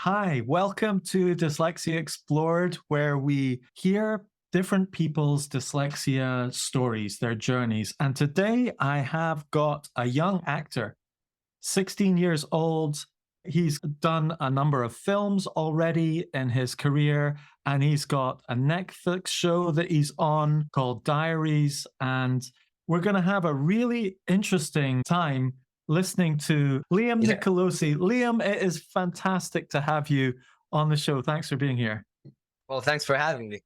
Hi, welcome to Dyslexia Explored, where we hear different people's dyslexia stories, their journeys. And today I have got a young actor, 16 years old. He's done a number of films already in his career, and he's got a Netflix show that he's on called Diaries. And we're going to have a really interesting time listening to Liam Yeah. Nicolosi. Liam, it is fantastic to have you on the show. Thanks for being here. Well, thanks for having me.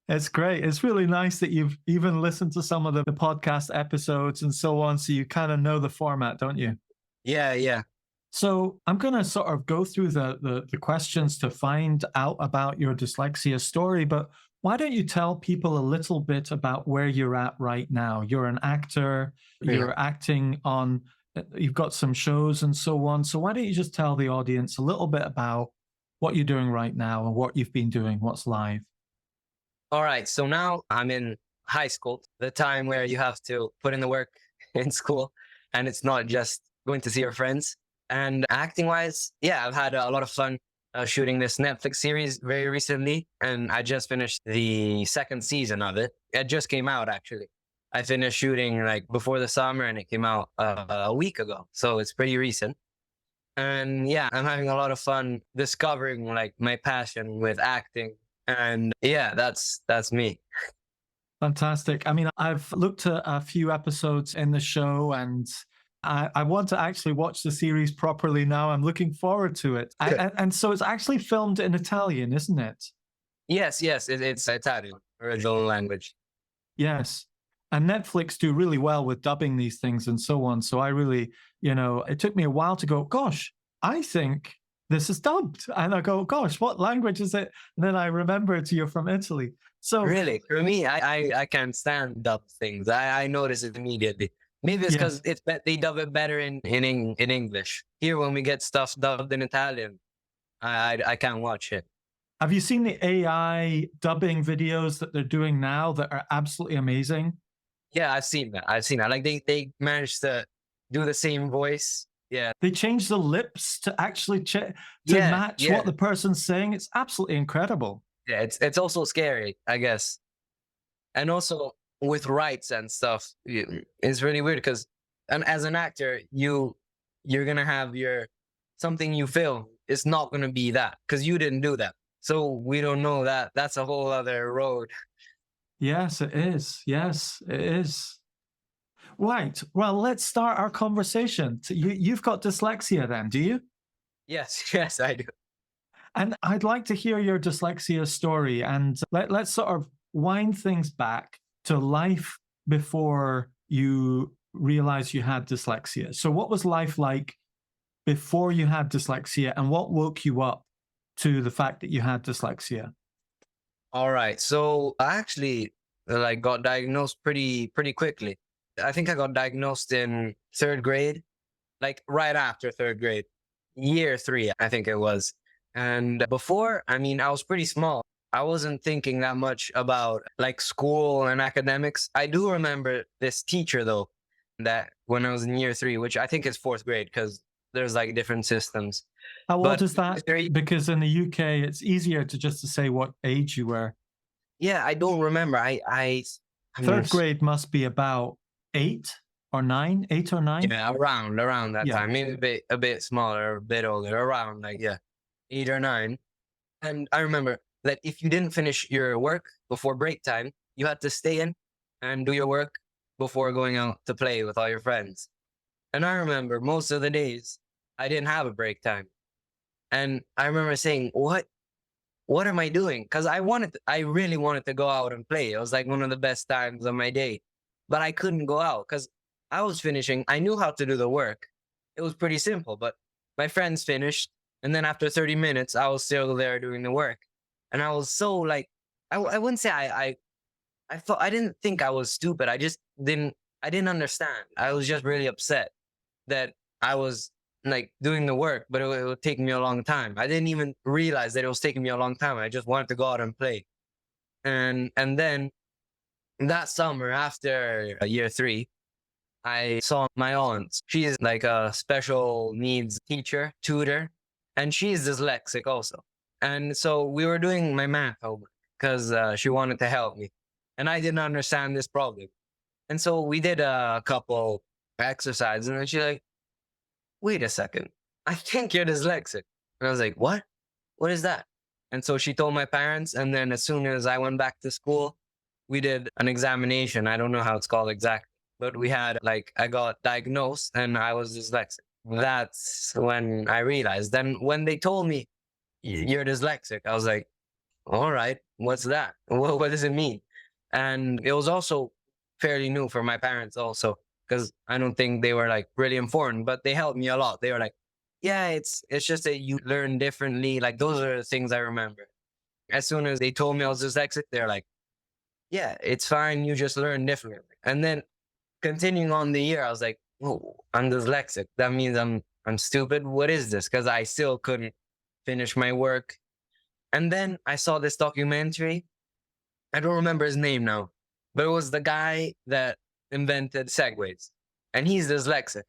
It's great. It's really nice that you've even listened to some of the podcast episodes and so on. So you kind of know the format, don't you? Yeah. So I'm going to sort of go through the questions to find out about your dyslexia story. But why don't you tell people a little bit about where you're at right now? You're an actor, you're acting on, you've got some shows and so on. So why don't you just tell the audience a little bit about what you're doing right now and what you've been doing, what's live? All right. So now I'm in high school, the time where you have to put in the work in school and it's not just going to see your friends. And acting wise, yeah, I've had a lot of fun shooting this Netflix series very recently. And I just finished the second season of it. It just came out, actually. I finished shooting like before the summer and it came out a week ago. So it's pretty recent. And yeah, I'm having a lot of fun discovering like my passion with acting. And yeah, that's me. Fantastic. I mean, I've looked at a few episodes in the show and I want to actually watch the series properly now. I'm looking forward to it. And so it's actually filmed in Italian, isn't it? Yes, it's Italian, original language. Yes. And Netflix do really well with dubbing these things and so on. So I really, it took me a while to go, gosh, I think this is dubbed. And I go, gosh, what language is it? And then I remembered you're from Italy. So Really, for me, I can't stand dub things. I notice it immediately. Maybe it's because yes. they dub it better in English. Here, when we get stuff dubbed in Italian, I can't watch it. Have you seen the AI dubbing videos that they're doing now that are absolutely amazing? Yeah, I've seen that. Like they managed to do the same voice. Yeah, They change the lips to actually match what the person's saying. It's absolutely incredible. Yeah, it's also scary, I guess. And also with rights and stuff, it's really weird because, and as an actor, you're gonna have something you film. It's not gonna be that because you didn't do that. So we don't know that. That's a whole other road. Yes, it is. Yes, it is. Right. Well, let's start our conversation. So you've got dyslexia then, do you? Yes, I do. And I'd like to hear your dyslexia story. And let's sort of wind things back to life before you realized you had dyslexia. So what was life like before you had dyslexia, and what woke you up to the fact that you had dyslexia? All right. So I actually like got diagnosed pretty quickly. I think I got diagnosed in third grade, like right after third grade, year 3, I think it was. And before, I mean, I was pretty small. I wasn't thinking that much about like school and academics. I do remember this teacher though, that when I was in year 3, which I think is fourth grade because there's like different systems. How old But is that? Because in the UK, it's easier to say what age you were. yeah, I don't remember. I mean, Third grade must be about 8 or 9, 8 or 9. yeah, around that time, maybe a bit smaller, a bit older, around like 8 or 9. And I remember that if you didn't finish your work before break time, you had to stay in and do your work before going out to play with all your friends. And I remember most of the days I didn't have a break time. And I remember saying, what am I doing? Because I really wanted to go out and play. It was like one of the best times of my day. But I couldn't go out because I was finishing. I knew how to do the work. It was pretty simple, but my friends finished. And then after 30 minutes, I was still there doing the work. And I was so like, I wouldn't say I didn't think I was stupid. I didn't understand. I was just really upset that I was like doing the work, but it would take me a long time. I didn't even realize that it was taking me a long time. I just wanted to go out and play. And then that summer after year 3, I saw my aunt. She is like a special needs teacher, tutor. and she's dyslexic also. And so we were doing my math homework because she wanted to help me, and I didn't understand this problem. And so we did a couple exercises, and then she's like, "Wait a second, I think you're dyslexic." And I was like, "What? What is that?" And so she told my parents, and then as soon as I went back to school, we did an examination. I don't know how it's called exactly, but we had like, I got diagnosed and I was dyslexic. That's when I realized. Then when they told me you're dyslexic, I was like, all right, what's that? What does it mean? And it was also fairly new for my parents also, because I don't think they were like really informed, but they helped me a lot. They were like, yeah, it's just that you learn differently. Like those are the things I remember. As soon as they told me I was dyslexic, they're like, yeah, it's fine. You just learn differently. And then continuing on the year, I was like, oh, I'm dyslexic. That means I'm stupid. What is this? Because I still couldn't finish my work. And then I saw this documentary. I don't remember his name now, but it was the guy that invented segways, and he's dyslexic.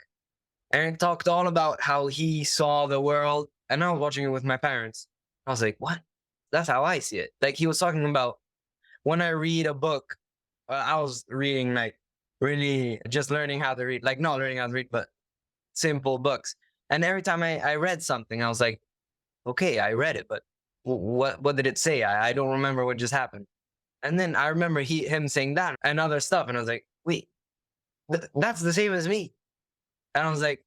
And it talked all about how he saw the world. And I was watching it with my parents. I was like, what? That's how I see it. Like he was talking about when I read a book, I was reading like really just learning how to read, like not learning how to read, but simple books. And every time I read something, I was like, okay, I read it, but what did it say? I don't remember what just happened. And then I remember him saying that and other stuff. And I was like, wait, that's the same as me. And I was like,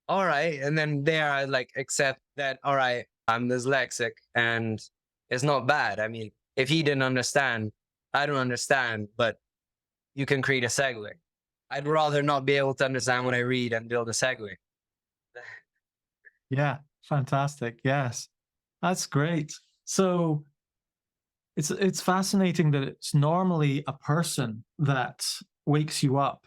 all right. And then there I like accept that, all right, I'm dyslexic and it's not bad. I mean, if he didn't understand, I don't understand, but you can create a segue. I'd rather not be able to understand what I read and build a segue. Yeah, fantastic. Yes, that's great. So it's fascinating that it's normally a person that wakes you up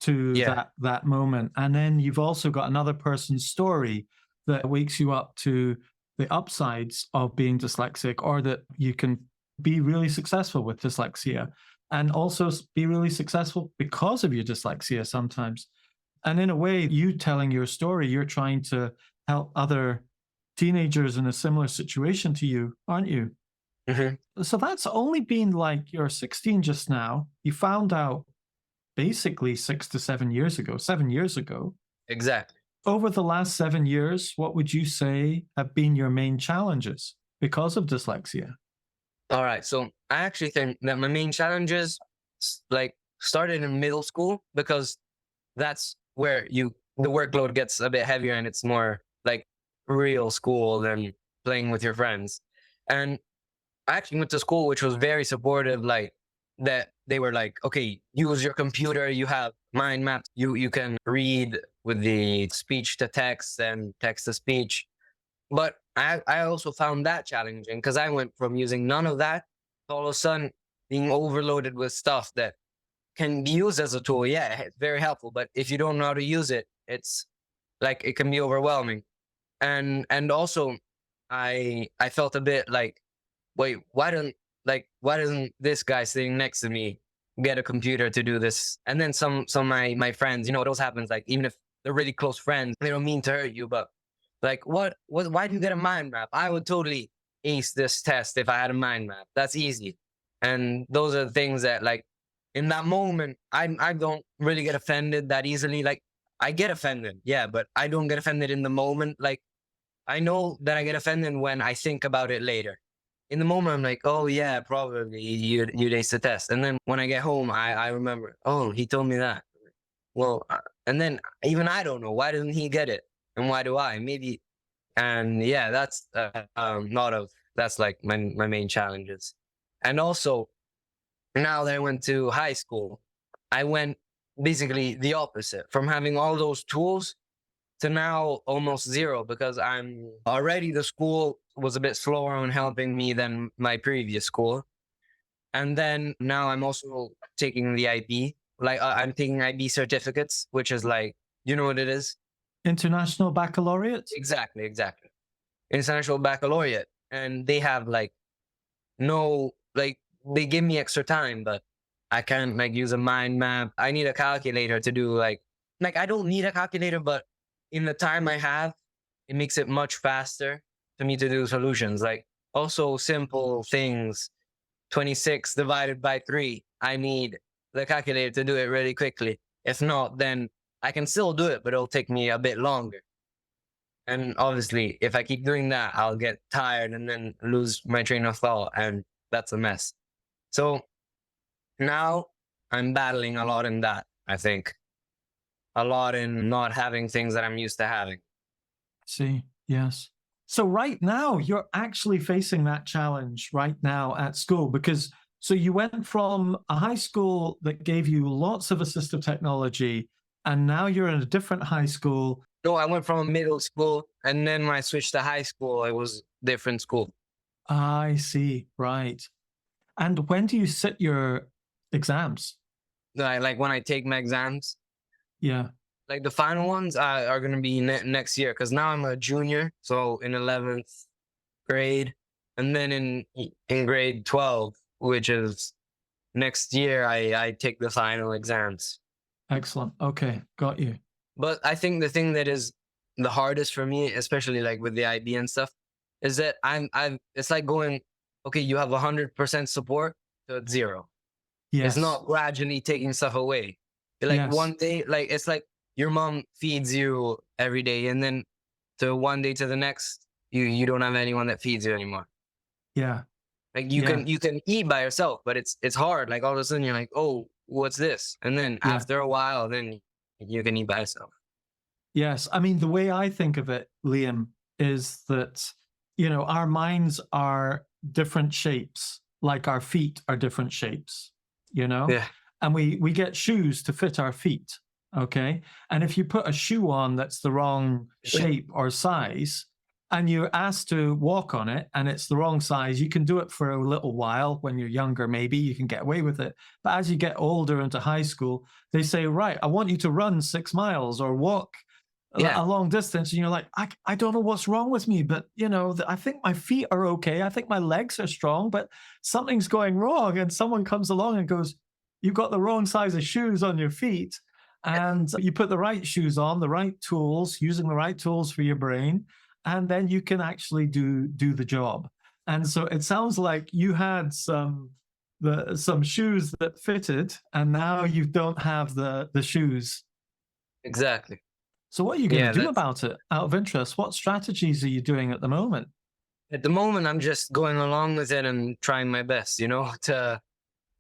to Yeah. that moment, and then you've also got another person's story that wakes you up to the upsides of being dyslexic, or that you can be really successful with dyslexia, and also be really successful because of your dyslexia sometimes. And in a way, you telling your story, you're trying to help other teenagers in a similar situation to you, aren't you? Mm-hmm. So that's only been like you're 16 just now. You found out basically 6 to 7 years ago, 7 years ago. Exactly. Over the last 7 years, what would you say have been your main challenges because of dyslexia? All right. So I actually think that my main challenges like started in middle school, because that's where the workload gets a bit heavier and it's more like real school than playing with your friends. And I actually went to school which was very supportive, like that they were like, okay, use your computer, you have mind maps, you can read with the speech to text and text to speech. But I also found that challenging because I went from using none of that to all of a sudden being overloaded with stuff that can be used as a tool. Yeah, it's very helpful. But if you don't know how to use it, it's like it can be overwhelming. And also I felt a bit like, wait, why doesn't this guy sitting next to me get a computer to do this? And then some of my friends, those happens, like even if they're really close friends, they don't mean to hurt you, but like what why do you get a mind map? I would totally ace this test if I had a mind map. That's easy. And those are the things that like in that moment, I don't really get offended that easily. Like I get offended, yeah, but I don't get offended in the moment. Like I know that I get offended when I think about it later. In the moment, I'm like, oh yeah, probably you aced the test. And then when I get home, I remember, oh, he told me that. Well, and then even I don't know, why doesn't he get it, and why do I? Maybe, and yeah, that's not of that's like my main challenges. And also now that I went to high school, I went basically the opposite from having all those tools to now almost zero, because I'm already, the school was a bit slower on helping me than my previous school. And then now I'm also taking the IB, like I'm taking IB certificates, which is like, you know what it is? International Baccalaureate? Exactly. International Baccalaureate. And they have like no, like they give me extra time, but I can't like use a mind map. I need a calculator to do like I don't need a calculator, but in the time I have, it makes it much faster. to me to do solutions. Like also simple things, 26 divided by 3. I need the calculator to do it really quickly. If not, then I can still do it, but it'll take me a bit longer. And obviously, if I keep doing that, I'll get tired and then lose my train of thought. And that's a mess. So now I'm battling a lot in that, I think. A lot in not having things that I'm used to having. See, yes. So right now, you're actually facing that challenge right now at school because so you went from a high school that gave you lots of assistive technology, and now you're in a different high school. No, I went from middle school, and then when I switched to high school, it was different school. I see, right. And when do you sit your exams? Like when I take my exams, Yeah, like the final ones are going to be next year because now I'm a junior, so in 11th grade, and then in grade 12, which is next year, I take the final exams. excellent. Okay, got you. But I think the thing that is the hardest for me, especially like with the IB and stuff, is that I'm it's like going, okay, you have 100% support to it's 0. Yes. It's not gradually taking stuff away. Like Yes. one day, like it's like your mom feeds you every day, and then to one day to the next, you don't have anyone that feeds you anymore. Yeah. Like you can eat by yourself, but it's hard. Like all of a sudden you're like, oh, what's this? And then after a while, then you can eat by yourself. Yes. I mean, the way I think of it, Liam, is that, you know, our minds are different shapes, like our feet are different shapes, you know? Yeah. And we get shoes to fit our feet. Okay. And if you put a shoe on that's the wrong shape or size, and you're asked to walk on it and it's the wrong size, you can do it for a little while when you're younger, maybe you can get away with it. But as you get older into high school, they say, right, I want you to run 6 miles or walk a long distance. And you're like, I don't know what's wrong with me, but you know, I think my feet are okay. I think my legs are strong, but something's going wrong. And someone comes along and goes, you've got the wrong size of shoes on your feet. And you put the right shoes on, the right tools, using the right tools for your brain, and then you can actually do the job. And so it sounds like you had some shoes that fitted, and now you don't have the shoes. Exactly. So what are you going to do about it? Out of interest, what strategies are you doing at the moment? At the moment, I'm just going along with it and trying my best. You know,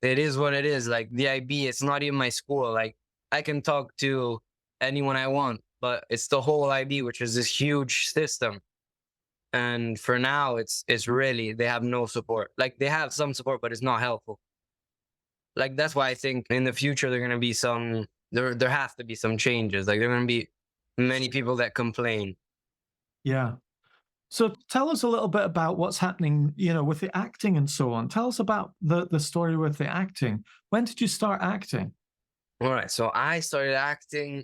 it is what it is. Like the IB, it's not even my school. Like I can talk to anyone I want, but it's the whole IB, which is this huge system. And for now, it's really, they have no support. Like they have some support, but it's not helpful. Like that's why I think in the future, there are going to be there have to be some changes. Like there are going to be many people that complain. Yeah. So tell us a little bit about what's happening, you know, with the acting and so on. Tell us about the story with the acting. When did you start acting? All right. So I started acting.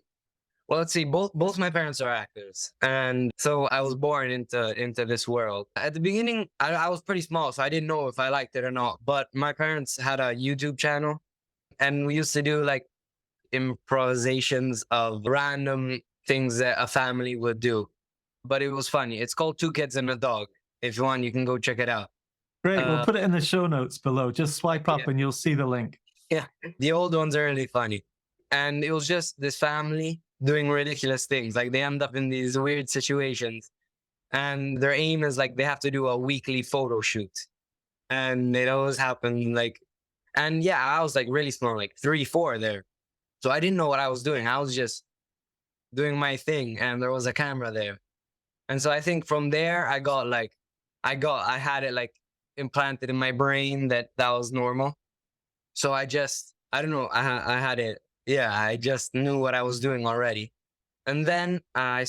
Well, let's see. Both my parents are actors, and so I was born into this world. At the beginning, I was pretty small, so I didn't know if I liked it or not. But my parents had a YouTube channel, and we used to do like improvisations of random things that a family would do. But it was funny. It's called Two Kids and a Dog. If you want, you can go check it out. Great. We'll put it in the show notes below. Just swipe up and you'll see the link. Yeah. The old ones are really funny. And it was just this family doing ridiculous things. Like they end up in these weird situations. And their aim is like they have to do a weekly photo shoot. And it always happened like, and yeah, I was like really small, like 3, 4 there. So I didn't know what I was doing. I was just doing my thing and there was a camera there. And so I think from there, I had it like implanted in my brain that was normal. So I don't know, I had it. Yeah, I just knew what I was doing already. And then I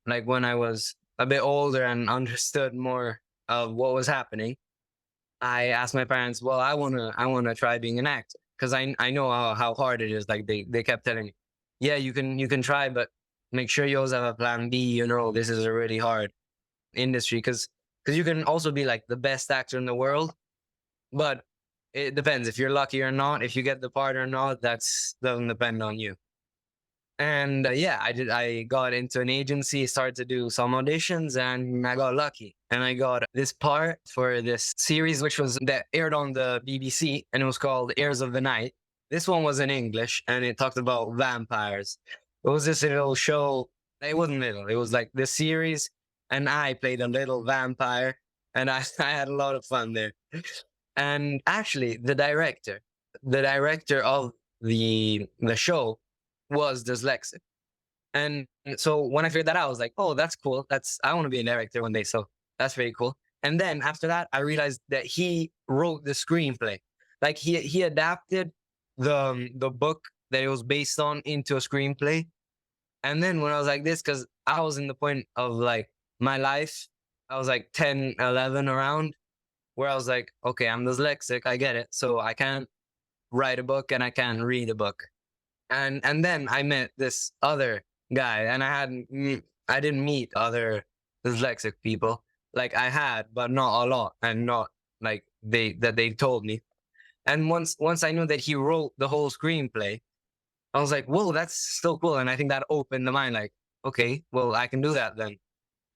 like when I was a bit older and understood more of what was happening, I asked my parents, well, I wanna try being an actor. Cause I know how hard it is. Like they kept telling me, yeah, you can try, but make sure you always have a plan B. You know, this is a really hard industry because you can also be like the best actor in the world, but it depends if you're lucky or not. If you get the part or not, that doesn't depend on you. And yeah, I got into an agency, started to do some auditions, and I got lucky. And I got this part for this series, which was that aired on the BBC, and it was called Airs of the Night. This one was in English, and it talked about vampires. It was this little show. It wasn't little. It was like this series, and I played a little vampire, and I had a lot of fun there. And actually, the director of the show was dyslexic. And so when I figured that out, I was like, oh, that's cool. I want to be a director one day. So that's very cool. And then after that, I realized that he wrote the screenplay. Like he adapted the book that it was based on into a screenplay. And then when I was like this, because I was in the point of like my life, I was like 10, 11 around, where I was like, okay, I'm dyslexic. I get it. So I can't write a book and I can't read a book. And then I met this other guy, and I didn't meet other dyslexic people. Like I had, but not a lot, and not like they told me. And once I knew that he wrote the whole screenplay, I was like, whoa, that's so cool. And I think that opened the mind, like, okay, well, I can do that then.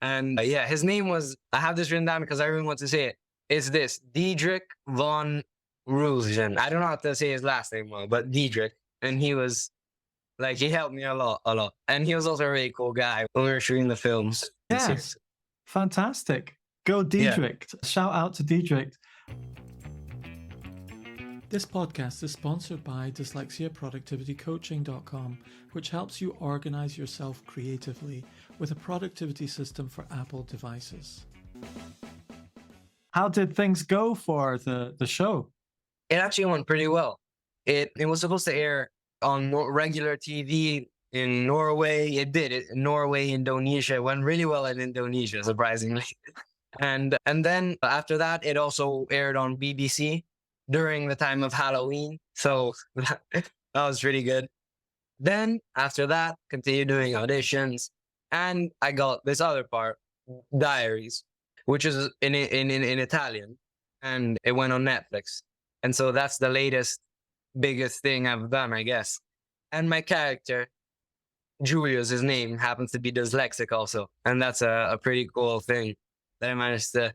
And yeah, his name was, I have this written down because I really want to say it. It's this Diedrich von Roosen. I don't know how to say his last name well, but Diedrich. And he was like, he helped me a lot, a lot. And he was also a really cool guy when we were shooting the films. Yes. Fantastic. Go Diedrich. Yeah. Shout out to Diedrich. This podcast is sponsored by dyslexiaproductivitycoaching.com, which helps you organize yourself creatively with a productivity system for Apple devices. How did things go for the show? It actually went pretty well. It was supposed to air on regular TV in Norway. It did. Norway, Indonesia. It went really well in Indonesia, surprisingly. And then after that, it also aired on BBC during the time of Halloween. So that was pretty good. Then after that, continued doing auditions. And I got this other part, Diaries, which is in Italian. And it went on Netflix. And so that's the latest, biggest thing I've done, I guess. And my character, Julius, his name, happens to be dyslexic also. And that's a pretty cool thing that I managed to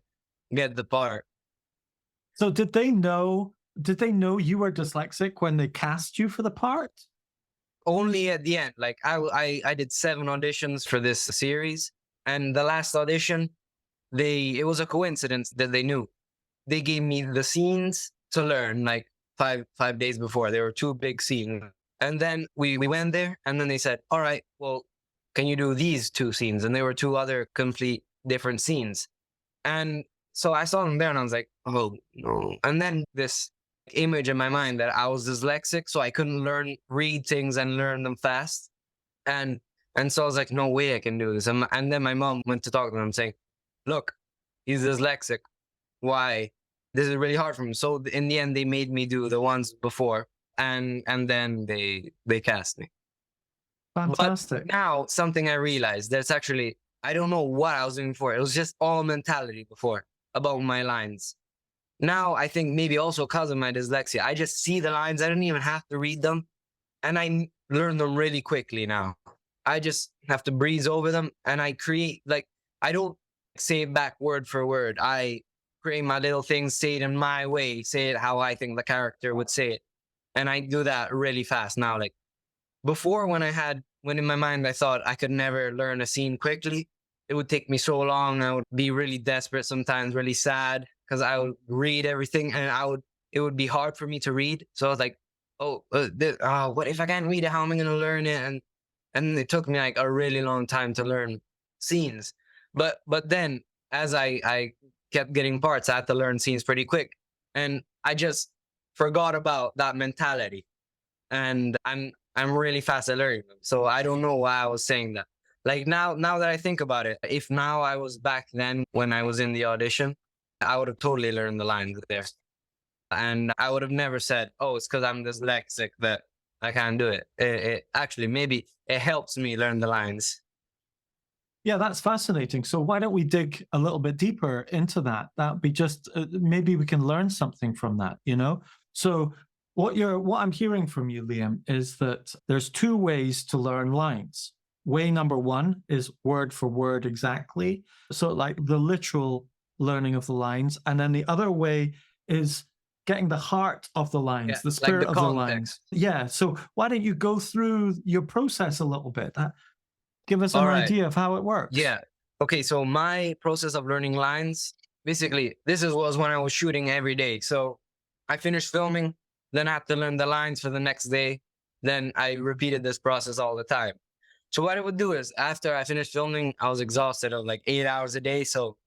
get the part. So did they know you were dyslexic when they cast you for the part? Only at the end. Like I did 7 auditions for this series. And the last audition, it was a coincidence that they knew. They gave me the scenes to learn like five days before. There were 2 big scenes. And then we went there, and then they said, all right, well, can you do these 2 scenes? And there were 2 other complete different scenes. And so I saw them there, and I was like, oh, no. And then this image in my mind that I was dyslexic, so I couldn't read things and learn them fast. And so I was like, no way I can do this. And then my mom went to talk to them, saying, look, he's dyslexic. Why? This is really hard for him. So in the end, they made me do the ones before, and then they cast me. Fantastic. But now something I realized, that's actually, I don't know what I was doing before. It was just all mentality before about my lines. Now I think maybe also because of my dyslexia, I just see the lines. I don't even have to read them, and I learn them really quickly now. I just have to breeze over them, and I create, like, I don't say it back word for word. I create my little things, say it in my way, say it how I think the character would say it. And I do that really fast now. Like before, when in my mind, I thought I could never learn a scene quickly. It would take me so long. I would be really desperate sometimes, really sad, because I would read everything, and it would be hard for me to read. So I was like, what if I can't read it? How am I going to learn it? And it took me like a really long time to learn scenes. But then as I kept getting parts, I had to learn scenes pretty quick. And I just forgot about that mentality. And I'm really fast at learning them. So I don't know why I was saying that. Like now that I think about it, if now I was back then when I was in the audition, I would have totally learned the lines there. And I would have never said, oh, it's because I'm dyslexic that I can't do it. It actually, maybe it helps me learn the lines. Yeah, that's fascinating. So why don't we dig a little bit deeper into that? That'd be just, maybe we can learn something from that, you know? So What I'm hearing from you, Liam, is that there's two ways to learn lines. Way number one is word for word exactly. So like the literal learning of the lines. And then the other way is getting the heart of the lines, the like the spirit of the lines. context. Yeah. So why don't you go through your process a little bit? Give us an All right. idea of how it works. Yeah. Okay. So my process of learning lines, basically, was when I was shooting every day. So I finished filming, then I had to learn the lines for the next day. Then I repeated this process all the time. So what I would do is after I finished filming, I was exhausted of like 8 hours a day. So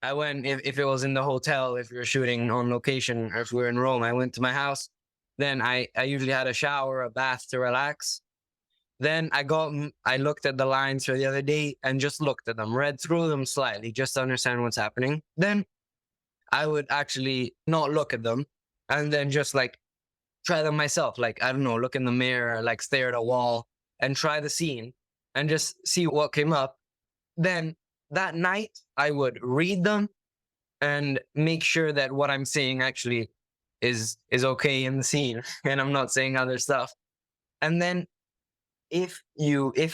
I went, if it was in the hotel, if we were shooting on location, or if we were in Rome, I went to my house. Then I usually had a shower, a bath to relax. Then I looked at the lines for the other day and just looked at them, read through them slightly just to understand what's happening. Then I would actually not look at them and then just like try them myself. Like, I don't know, look in the mirror, like stare at a wall and try the scene and just see what came up. Then that night I would read them and make sure that what I'm saying actually is okay in the scene and I'm not saying other stuff. And then if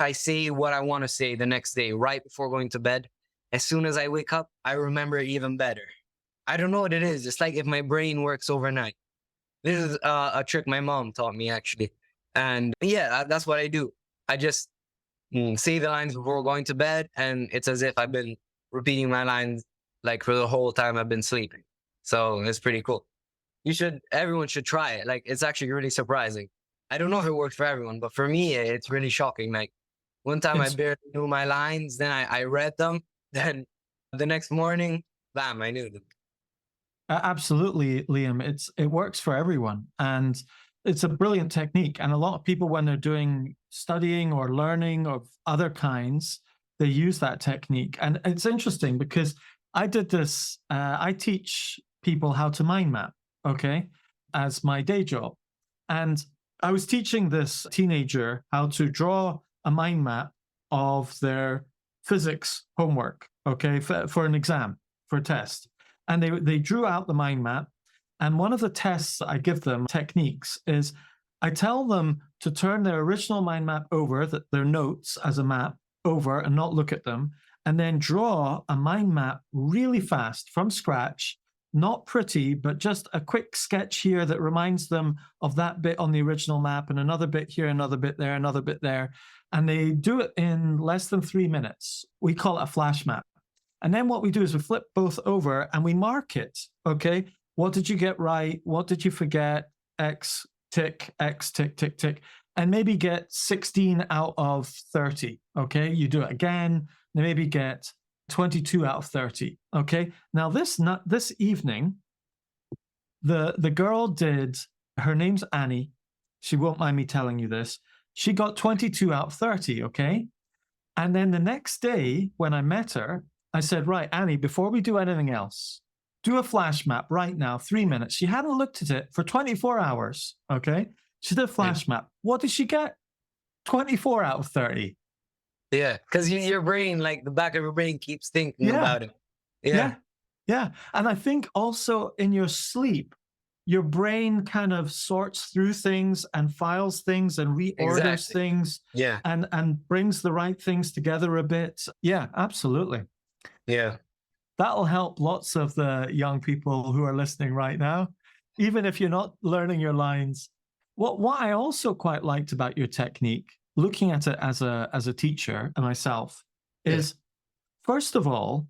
I say what I want to say the next day right before going to bed, as soon as I wake up, I remember it even better. I don't know what it is. It's like if my brain works overnight. This is a trick my mom taught me actually, and yeah, that's what I do. I just say the lines before going to bed, and it's as if I've been repeating my lines like for the whole time I've been sleeping. So it's pretty cool. Everyone should try it. Like, it's actually really surprising. I don't know if it works for everyone, but for me, it's really shocking. Like, one time I It's barely knew my lines, then I read them, then the next morning, bam, I knew them. Absolutely, Liam. It works for everyone, and it's a brilliant technique. And a lot of people, when they're doing studying or learning of other kinds, they use that technique. And it's interesting because I did this. I teach people how to mind map, okay, as my day job, and I was teaching this teenager how to draw a mind map of their physics homework, okay, for an exam, for a test. And they drew out the mind map. And one of the tests I give them, techniques, is I tell them to turn their original mind map over, their notes as a map over, and not look at them, and then draw a mind map really fast from scratch, not pretty, but just a quick sketch here that reminds them of that bit on the original map, and another bit here, another bit there, another bit there. And they do it in less than 3 minutes. We call it a flash map. And then what we do is we flip both over and we mark it. Okay. What did you get right? What did you forget? X, tick, tick, tick. And maybe get 16 out of 30. Okay. You do it again. Maybe get 22 out of 30. Okay. Now this evening, the girl did, her name's Annie. She won't mind me telling you this. She got 22 out of 30. Okay. And then the next day when I met her, I said, right, Annie, before we do anything else, do a flash map right now, 3 minutes. She hadn't looked at it for 24 hours, okay? She did a flash map. What did she get? 24 out of 30. Yeah, because your brain, like the back of your brain keeps thinking about it. Yeah. And I think also in your sleep, your brain kind of sorts through things and files things and reorders things and brings the right things together a bit. Yeah, absolutely. Yeah. That'll help lots of the young people who are listening right now, even if you're not learning your lines. What I also quite liked about your technique, looking at it as a teacher and myself, is first of all,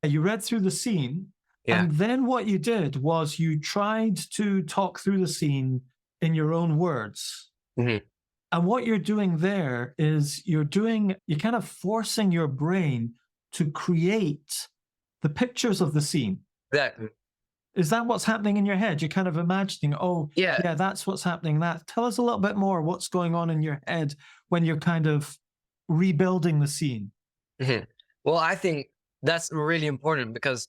you read through the scene, and then what you did was you tried to talk through the scene in your own words. Mm-hmm. And what you're doing there is you're kind of forcing your brain to create the pictures of the scene. Exactly. Is that what's happening in your head? You're kind of imagining, yeah, that's what's happening. Tell us a little bit more what's going on in your head when you're kind of rebuilding the scene. Mm-hmm. Well, I think that's really important because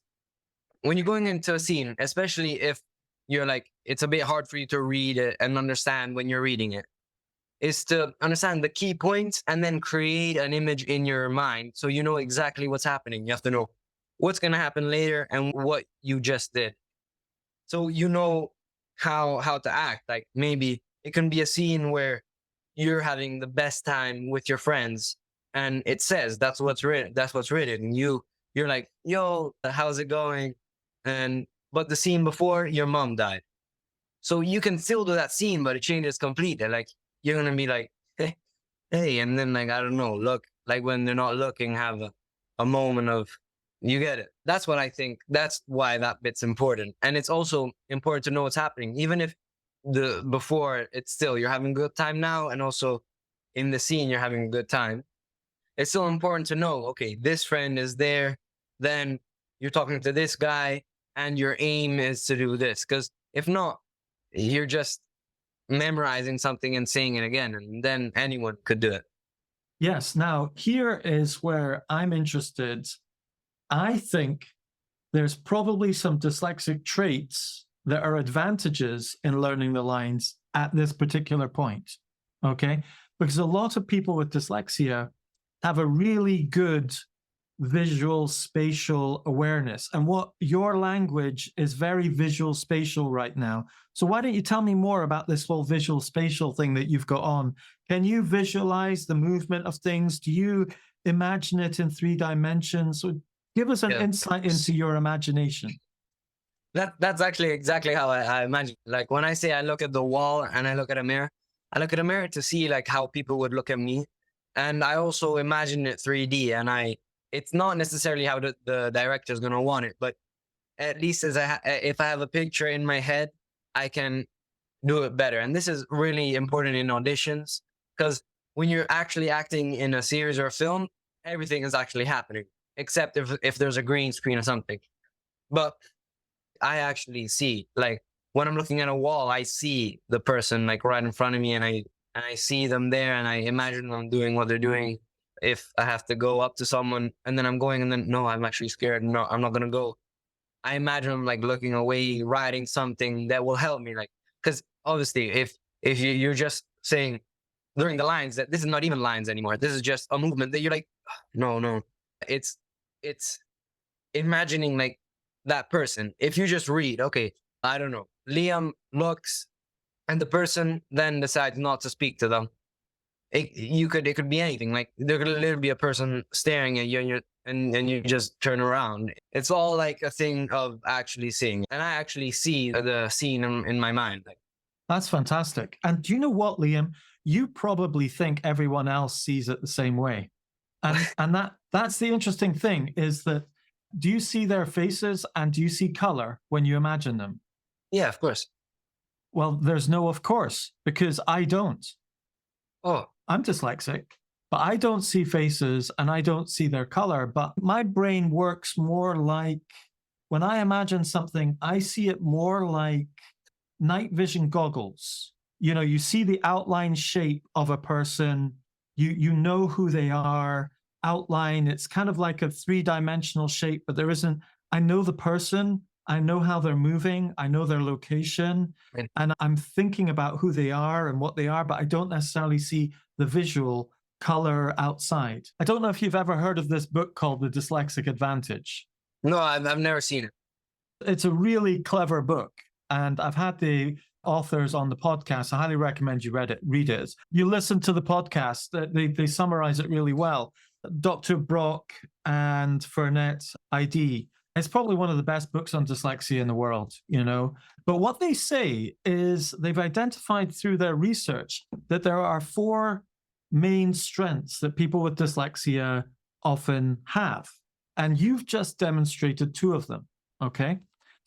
when you're going into a scene, especially if you're like, it's a bit hard for you to read it and understand when you're reading it, is to understand the key points and then create an image in your mind so you know exactly what's happening. You have to know what's going to happen later and what you just did. So you know how to act. Like maybe it can be a scene where you're having the best time with your friends, and it says that's what's written. That's what's written. And you're like, yo, how's it going? And but the scene before, your mom died. So you can still do that scene, but it changes completely. Like you're gonna be like, hey, and then like I don't know, look like when they're not looking, have a moment of you get it. That's what I think. That's why that bit's important, and it's also important to know what's happening, even if the before it's still you're having a good time now, and also in the scene you're having a good time. It's still important to know. Okay, this friend is there, then you're talking to this guy, and your aim is to do this. Because if not, you're just memorizing something and saying it again, and then anyone could do it. Yes. Now, here is where I'm interested. I think there's probably some dyslexic traits that are advantages in learning the lines at this particular point. Okay. Because a lot of people with dyslexia have a really good visual spatial awareness. And what your language is very visual spatial right now. So why don't you tell me more about this whole visual spatial thing that you've got on? Can you visualize the movement of things? Do you imagine it in 3 dimensions? So give us an insight into your imagination. That's actually exactly how I imagine. Like when I say I look at the wall and I look at a mirror, I look at a mirror to see like how people would look at me. And I also imagine it 3D, and it's not necessarily how the director is going to want it, but at least if I have a picture in my head, I can do it better. And this is really important in auditions, because when you're actually acting in a series or a film, everything is actually happening, except if there's a green screen or something. But I actually see, like when I'm looking at a wall, I see the person like right in front of me, and I see them there, and I imagine them doing what they're doing. If I have to go up to someone and then I'm going, and then no, I'm actually scared. No, I'm not gonna go. I imagine them like looking away, writing something that will help me. Like, because obviously, if you're just saying during the lines that this is not even lines anymore, this is just a movement that you're like, no, it's imagining like that person. If you just read, okay, I don't know, Liam looks, and the person then decides not to speak to them. It could be anything. Like there could literally be a person staring at you, and you just turn around. It's all like a thing of actually seeing, and I actually see the scene in my mind. Like, that's fantastic. And do you know what, Liam? You probably think everyone else sees it the same way, and that's the interesting thing is that do you see their faces and do you see color when you imagine them? Yeah, of course. Well, there's no of course, because I don't. Oh, I'm dyslexic, but I don't see faces and I don't see their color. But my brain works more like when I imagine something, I see it more like night vision goggles. You know, you see the outline shape of a person, you know who they are, outline. It's kind of like a 3-dimensional shape, but there isn't. I know the person, I know how they're moving, I know their location, and I'm thinking about who they are and what they are, but I don't necessarily see the visual color outside. I don't know if you've ever heard of this book called The Dyslexic Advantage. No, I've never seen it. It's a really clever book, and I've had the authors on the podcast. I highly recommend you read it. You listen to the podcast, they summarize it really well. Dr. Brock and Fernette ID. It's probably one of the best books on dyslexia in the world, you know. But what they say is they've identified through their research that there are 4 main strengths that people with dyslexia often have. And you've just demonstrated 2 of them, okay?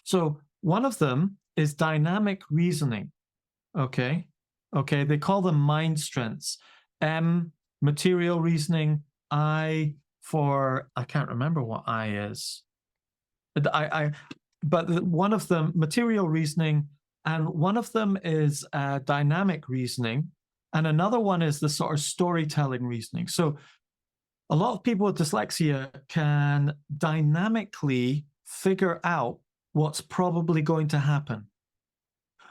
So one of them is dynamic reasoning, okay? Okay, they call them mind strengths. M, material reasoning. I, for, I can't remember what I is. But one of them, material reasoning, and one of them is dynamic reasoning, and another one is the sort of storytelling reasoning. So a lot of people with dyslexia can dynamically figure out what's probably going to happen.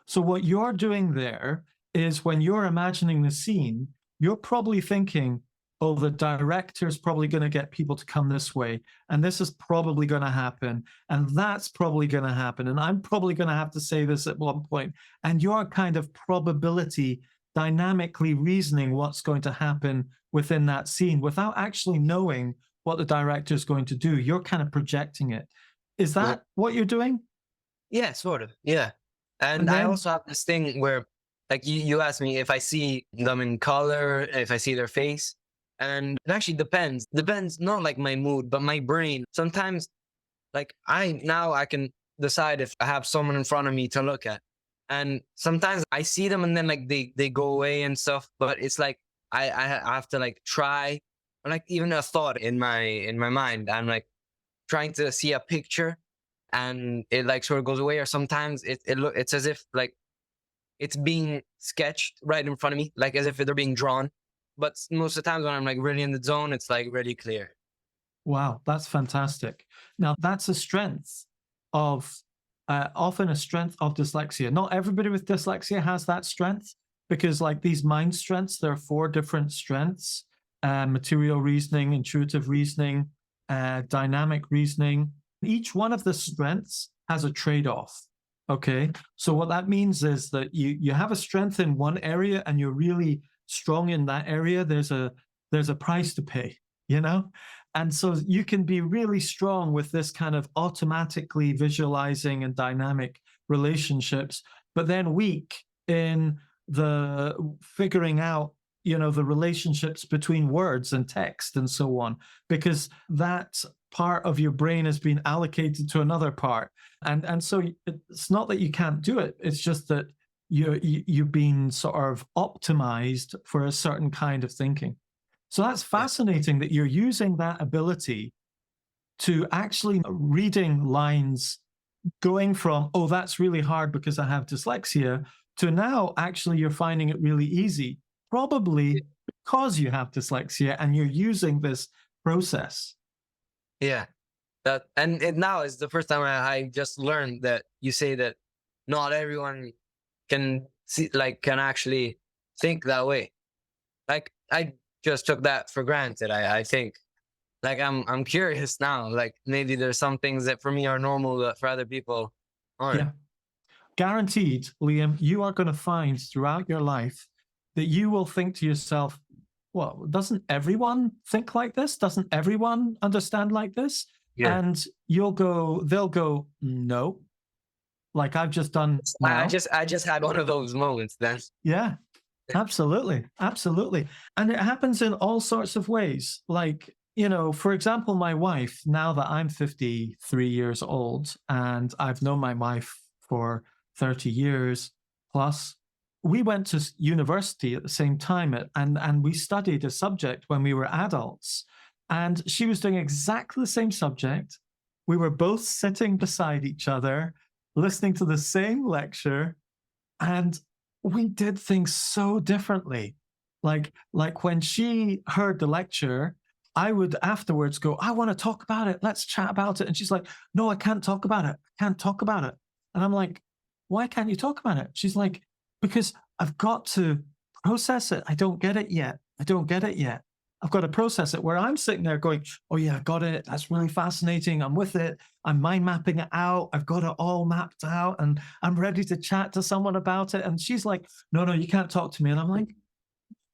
So what you're doing there is when you're imagining the scene, you're probably thinking, oh, the director's probably going to get people to come this way, and this is probably going to happen, and that's probably going to happen, and I'm probably going to have to say this at one point. And you're kind of probability dynamically reasoning what's going to happen within that scene without actually knowing what the director is going to do. You're kind of projecting it. Is Well, that what you're doing? yeah, sort of. Yeah. And And I then, also have this thing where, like, you asked me if I see them in color, if I see their face. And it actually depends, not like my mood, but my brain. Sometimes, like, now I can decide if I have someone in front of me to look at. And sometimes I see them and then like they go away and stuff. But it's like I have to like try, or like even a thought in my mind. I'm like trying to see a picture and it like sort of goes away, or sometimes it's as if like it's being sketched right in front of me, like as if they're being drawn. But most of the times when I'm like really in the zone, it's like really clear. wow, that's fantastic. Now, that's a strength of, often a strength of dyslexia. Not everybody with dyslexia has that strength because, like these mind strengths, there are four different strengths: material reasoning, intuitive reasoning, dynamic reasoning. Each one of the strengths has a trade off. Okay. So, what that means is that you have a strength in one area and you're really strong in that area. There's a price to pay, you know? And so you can be really strong with this kind of automatically visualizing and dynamic relationships, but then weak in the figuring out, the relationships between words and text and so on, because that part of your brain has been allocated to another part. And so it's not that you can't do it. It's just that you've been sort of optimized for a certain kind of thinking. So that's Yeah. fascinating that you're using that ability to actually reading lines, going from, oh, that's really hard because I have dyslexia, to now actually you're finding it really easy, probably because you have dyslexia and you're using this process. Yeah. That and it now is the first time I just learned that you say that not everyone can see, like can actually think that way. Like I just took that for granted. I think like I'm curious now. Like maybe there's some things that for me are normal that for other people aren't. Yeah. Guaranteed, Liam, you are going to find throughout your life that you will think to yourself, well, doesn't everyone think like this? Doesn't everyone understand like this? Yeah. And they'll go, no, like I've just done I now. just I just had one of those moments then. Yeah, absolutely. Absolutely. And it happens in all sorts of ways. Like, for example, my wife, now that I'm 53 years old and I've known my wife for 30 years plus, we went to university at the same time and we studied a subject when we were adults. And she was doing exactly the same subject. We were both sitting beside each other, listening to the same lecture, and we did things so differently. Like when she heard the lecture, I would afterwards go, I want to talk about it. Let's chat about it. And she's like, no, I can't talk about it. I can't talk about it. And I'm like, why can't you talk about it? She's like, because I've got to process it. I don't get it yet. I don't get it yet. I've got to process it. Where I'm sitting there going, oh yeah, I got it. That's really fascinating. I'm with it. I'm mind mapping it out. I've got it all mapped out and I'm ready to chat to someone about it. And she's like, no, you can't talk to me. And I'm like,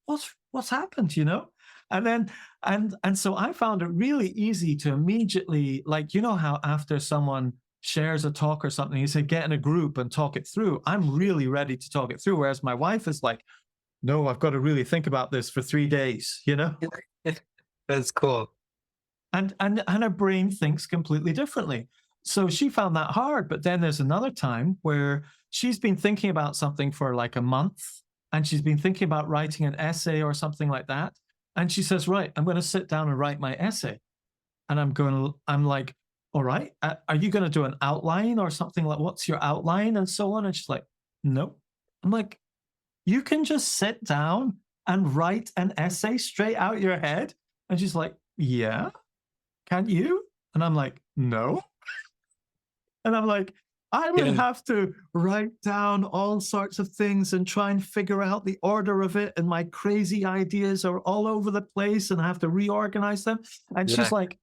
what's happened, And then and so I found it really easy to immediately, like, how after someone shares a talk or something, you say, get in a group and talk it through. I'm really ready to talk it through. Whereas my wife is like, no, I've got to really think about this for 3 days. That's cool. And her brain thinks completely differently. So she found that hard. But then there's another time where she's been thinking about something for like a month, and she's been thinking about writing an essay or something like that. And she says, right, I'm going to sit down and write my essay. And I'm like, all right, are you going to do an outline or something? Like, what's your outline and so on? And she's like, nope. I'm like, you can just sit down and write an essay straight out your head? And she's like, yeah, can't you? And I'm like, no. And I'm like, I would have to write down all sorts of things and try and figure out the order of it. And my crazy ideas are all over the place and I have to reorganize them. And she's Exactly. like,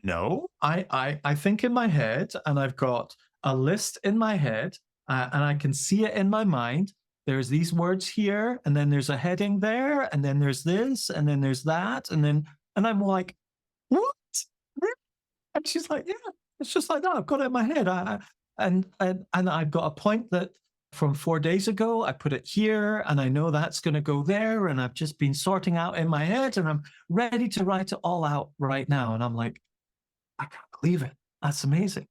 no, I think in my head and I've got a list in my head and I can see it in my mind. There's these words here, and then there's a heading there, and then there's this, and then there's that. And I'm like, what? And she's like, yeah, it's just like that. I've got it in my head. And I've got a point that from 4 days ago, I put it here, and I know that's going to go there. And I've just been sorting out in my head, and I'm ready to write it all out right now. And I'm like, I can't believe it. That's amazing.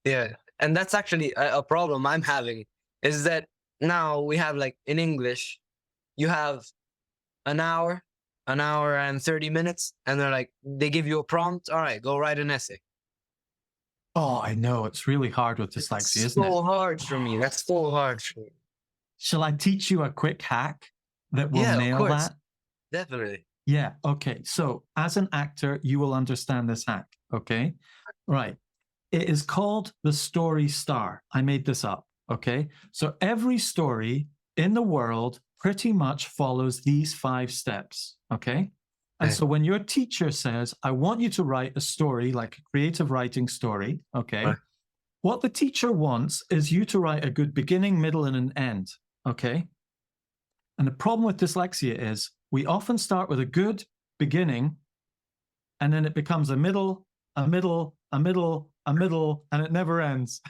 Yeah. And that's actually a problem I'm having is that now we have like in English, you have an hour and 30 minutes, and they're like, they give you a prompt. All right, go write an essay. Oh, I know. It's really hard with dyslexia, isn't it? So hard for me. That's so hard for me. Shall I teach you a quick hack that will nail that? Definitely. Yeah. Okay. So as an actor, you will understand this hack. Okay. Right. It is called the story star. I made this up. Okay. So every story in the world pretty much follows these 5 steps. Okay. And so when your teacher says, I want you to write a story, like a creative writing story, okay, what the teacher wants is you to write a good beginning, middle, and an end, okay? And the problem with dyslexia is we often start with a good beginning, and then it becomes a middle, a middle, a middle, a middle, and it never ends.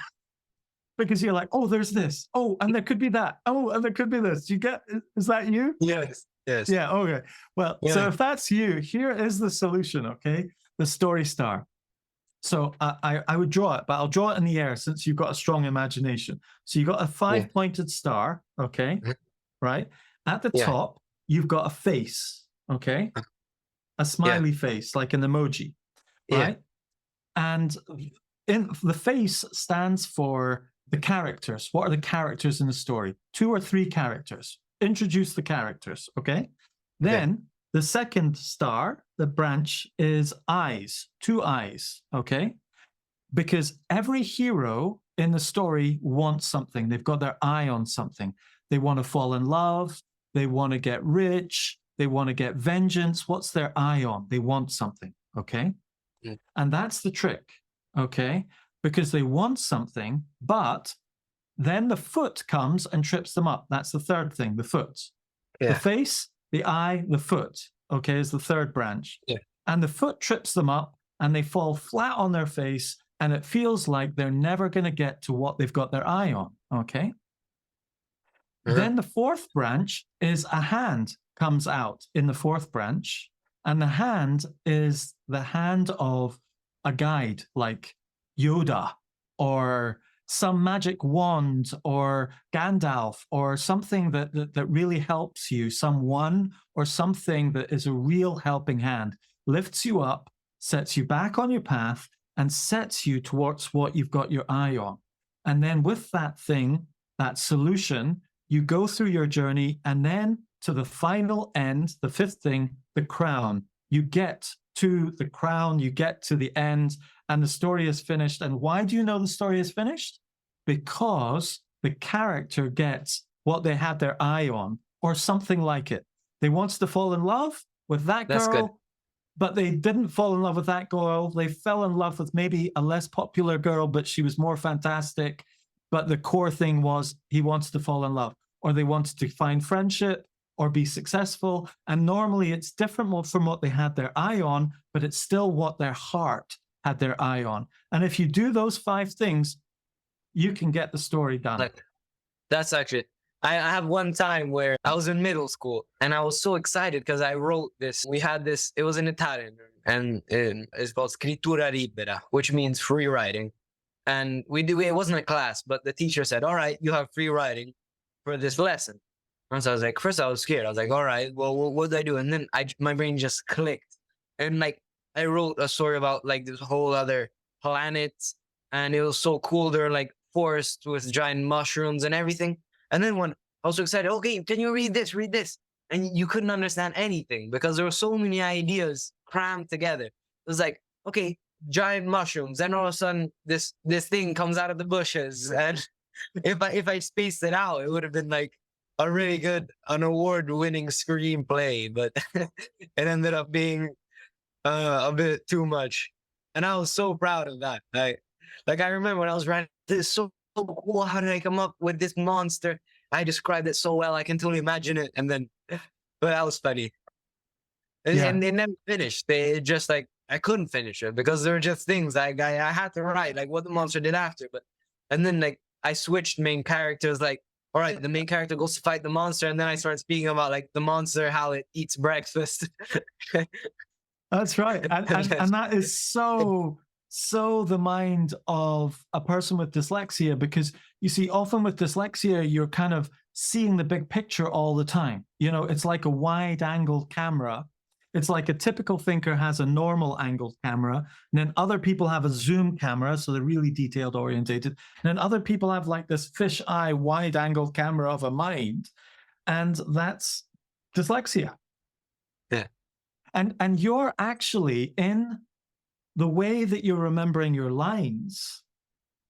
Because you're like, oh, there's this. Oh, and there could be that. Oh, and there could be this. You get, is that you? Yes. Yes. Yeah. Okay. Well, so if that's you, here is the solution. Okay. The story star. So I would draw it, but I'll draw it in the air since you've got a strong imagination. So you've got a 5-pointed star. Okay. Right. At the top, you've got a face. Okay. A smiley face, like an emoji. Right. And in the face stands for the characters. What are the characters in the story? 2 or 3 characters. Introduce the characters, okay? Then the second star, the branch, is eyes, 2 eyes, okay? Because every hero in the story wants something. They've got their eye on something. They want to fall in love. They want to get rich. They want to get vengeance. What's their eye on? They want something, okay? And that's the trick, okay? Because they want something, but then the foot comes and trips them up. That's the third thing, the foot. The face, the eye, the foot, okay, is the third branch. And the foot trips them up and they fall flat on their face and it feels like they're never going to get to what they've got their eye on, okay? Then the fourth branch is a hand comes out in the fourth branch. And the hand is the hand of a guide like Yoda or some magic wand or Gandalf or something that really helps you, someone or something that is a real helping hand, lifts you up, sets you back on your path, and sets you towards what you've got your eye on. And then with that thing, that solution, you go through your journey, and then to the final end, the fifth thing, the crown. You get to the crown, you get to the end, and the story is finished. And why do you know the story is finished? Because the character gets what they had their eye on, or something like it. They wants to fall in love with that girl, but they didn't fall in love with that girl. They fell in love with maybe a less popular girl, but she was more fantastic. But the core thing was he wants to fall in love, or they wanted to find friendship or be successful. And normally it's different from what they had their eye on, but it's still what their heart had their eye on. And if you do those 5 things, you can get the story done. Like, that's actually, I have one time where I was in middle school and I was so excited because I wrote this. We had this, it was in Italian, and it's called scrittura libera, which means free writing. And it wasn't a class, but the teacher said, all right, you have free writing for this lesson. And so I was like, first I was scared. I was like, all right, well, what do I do? And then my brain just clicked. And like, I wrote a story about like this whole other planet. And it was so cool. They're like forests with giant mushrooms and everything. And then when I was so excited, okay, can you read this? And you couldn't understand anything because there were so many ideas crammed together. It was like, okay, giant mushrooms, and all of a sudden this thing comes out of the bushes, and if I spaced it out, it would have been like a really good, an award-winning screenplay, but it ended up being a bit too much, and I was so proud of that. Like I remember when I was writing this, so cool. How did I come up with this monster? I described it so well. I can totally imagine it, and then, but that was funny. Yeah. And they never finished. They just like I couldn't finish it because there were just things I had to write, like what the monster did after. But and then like I switched main characters. Like, all right, the main character goes to fight the monster, and then I started speaking about like the monster, how it eats breakfast. That's right. And that is so the mind of a person with dyslexia, because you see, often with dyslexia, you're kind of seeing the big picture all the time. You know, it's like a wide angle camera. It's like a typical thinker has a normal angled camera, and then other people have a zoom camera, so they're really detailed orientated. And then other people have like this fisheye wide angled camera of a mind, and that's dyslexia. Yeah. And you're actually, in the way that you're remembering your lines,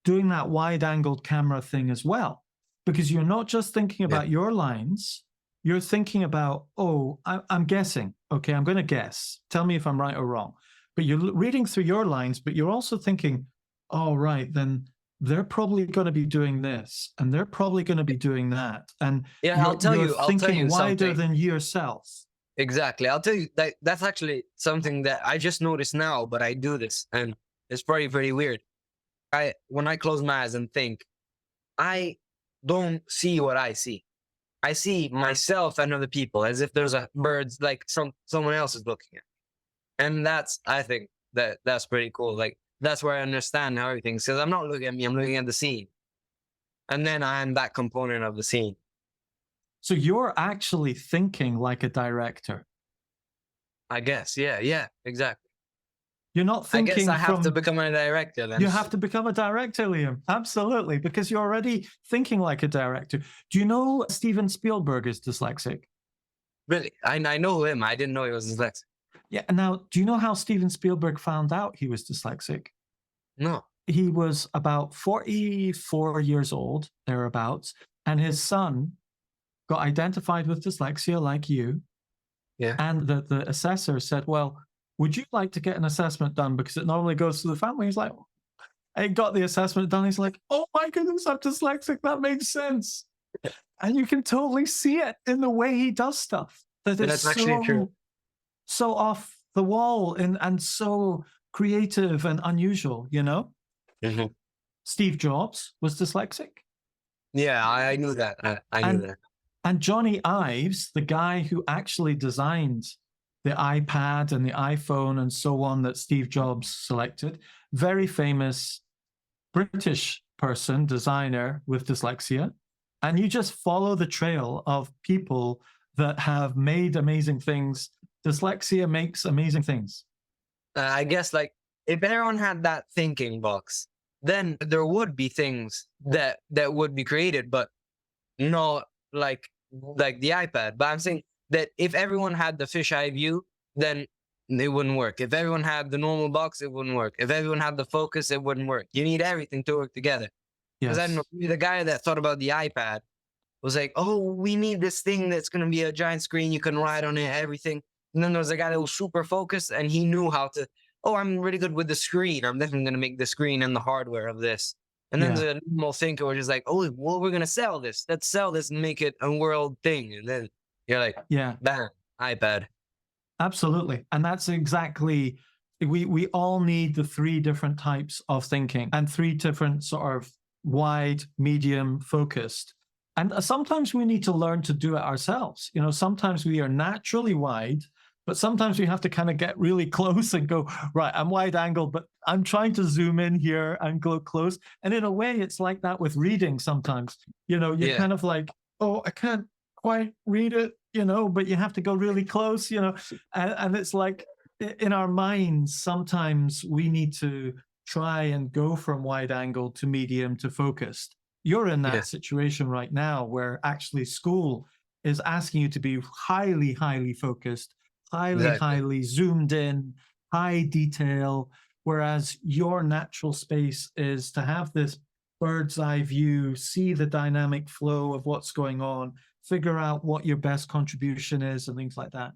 doing that wide angled camera thing as well, because you're not just thinking about your lines, you're thinking about, oh, I'm guessing. Okay, I'm going to guess. Tell me if I'm right or wrong. But you're reading through your lines, but you're also thinking, oh, right, then they're probably going to be doing this, and they're probably going to be doing that. And I'll tell you thinking wider something. than yourself. Exactly. I'll tell you that that's actually something that I just noticed now, but I do this, and it's pretty weird. When I close my eyes and think, I don't see what I see. I see myself and other people as if there's a bird, like someone else is looking at. And I think that's pretty cool. Like that's where I understand how everything, because I'm not looking at me, I'm looking at the scene. And then I'm that component of the scene. So you're actually thinking like a director. I guess. Yeah, exactly. You're not thinking. I guess I have to become a director then. You have to become a director, Liam. Absolutely, because you're already thinking like a director. Do you know Steven Spielberg is dyslexic? Really? I know him. I didn't know he was dyslexic. Yeah. Now, do you know how Steven Spielberg found out he was dyslexic? No. He was about 44 years old, thereabouts, and his son got identified with dyslexia like you. Yeah. And the assessor said, well, would you like to get an assessment done? Because it normally goes to the family. He's like, I got the assessment done. He's like, oh my goodness, I'm dyslexic. That makes sense. And you can totally see it in the way he does stuff. That's actually true. So off the wall and so creative and unusual, you know? Mm-hmm. Steve Jobs was dyslexic. Yeah, I knew that. I knew that. And Johnny Ives, the guy who actually designed the iPad and the iPhone and so on that Steve Jobs selected, very famous British person, designer with dyslexia. And you just follow the trail of people that have made amazing things. Dyslexia makes amazing things. I guess like if everyone had that thinking box, then there would be things that would be created, but not like the iPad. But I'm saying that if everyone had the fisheye view, then it wouldn't work. If everyone had the normal box, it wouldn't work. If everyone had the focus, it wouldn't work. You need everything to work together. Because I don't know, the guy that thought about the iPad was like, oh, we need this thing that's going to be a giant screen. You can write on it, everything. And then there was a guy that was super focused and he knew how to, oh, I'm really good with the screen. I'm definitely going to make the screen and the hardware of this. And then the normal thinker was just like, oh, well, we're going to sell this. Let's sell this and make it a world thing. And then you're like, bam, iPad. Absolutely. And that's exactly, we all need the three different types of thinking and three different sort of wide, medium, focused. And sometimes we need to learn to do it ourselves. You know, sometimes we are naturally wide, but sometimes we have to kind of get really close and go, right, I'm wide angle, but I'm trying to zoom in here and go close. And in a way, it's like that with reading sometimes. You know, you're kind of like, oh, I can't quite read it, you know, but you have to go really close, you know. And it's like in our minds, sometimes we need to try and go from wide angle to medium to focused. You're in that situation right now where actually school is asking you to be highly, highly focused, highly zoomed in, high detail, whereas your natural space is to have this bird's eye view, see the dynamic flow of what's going on, figure out what your best contribution is, and things like that.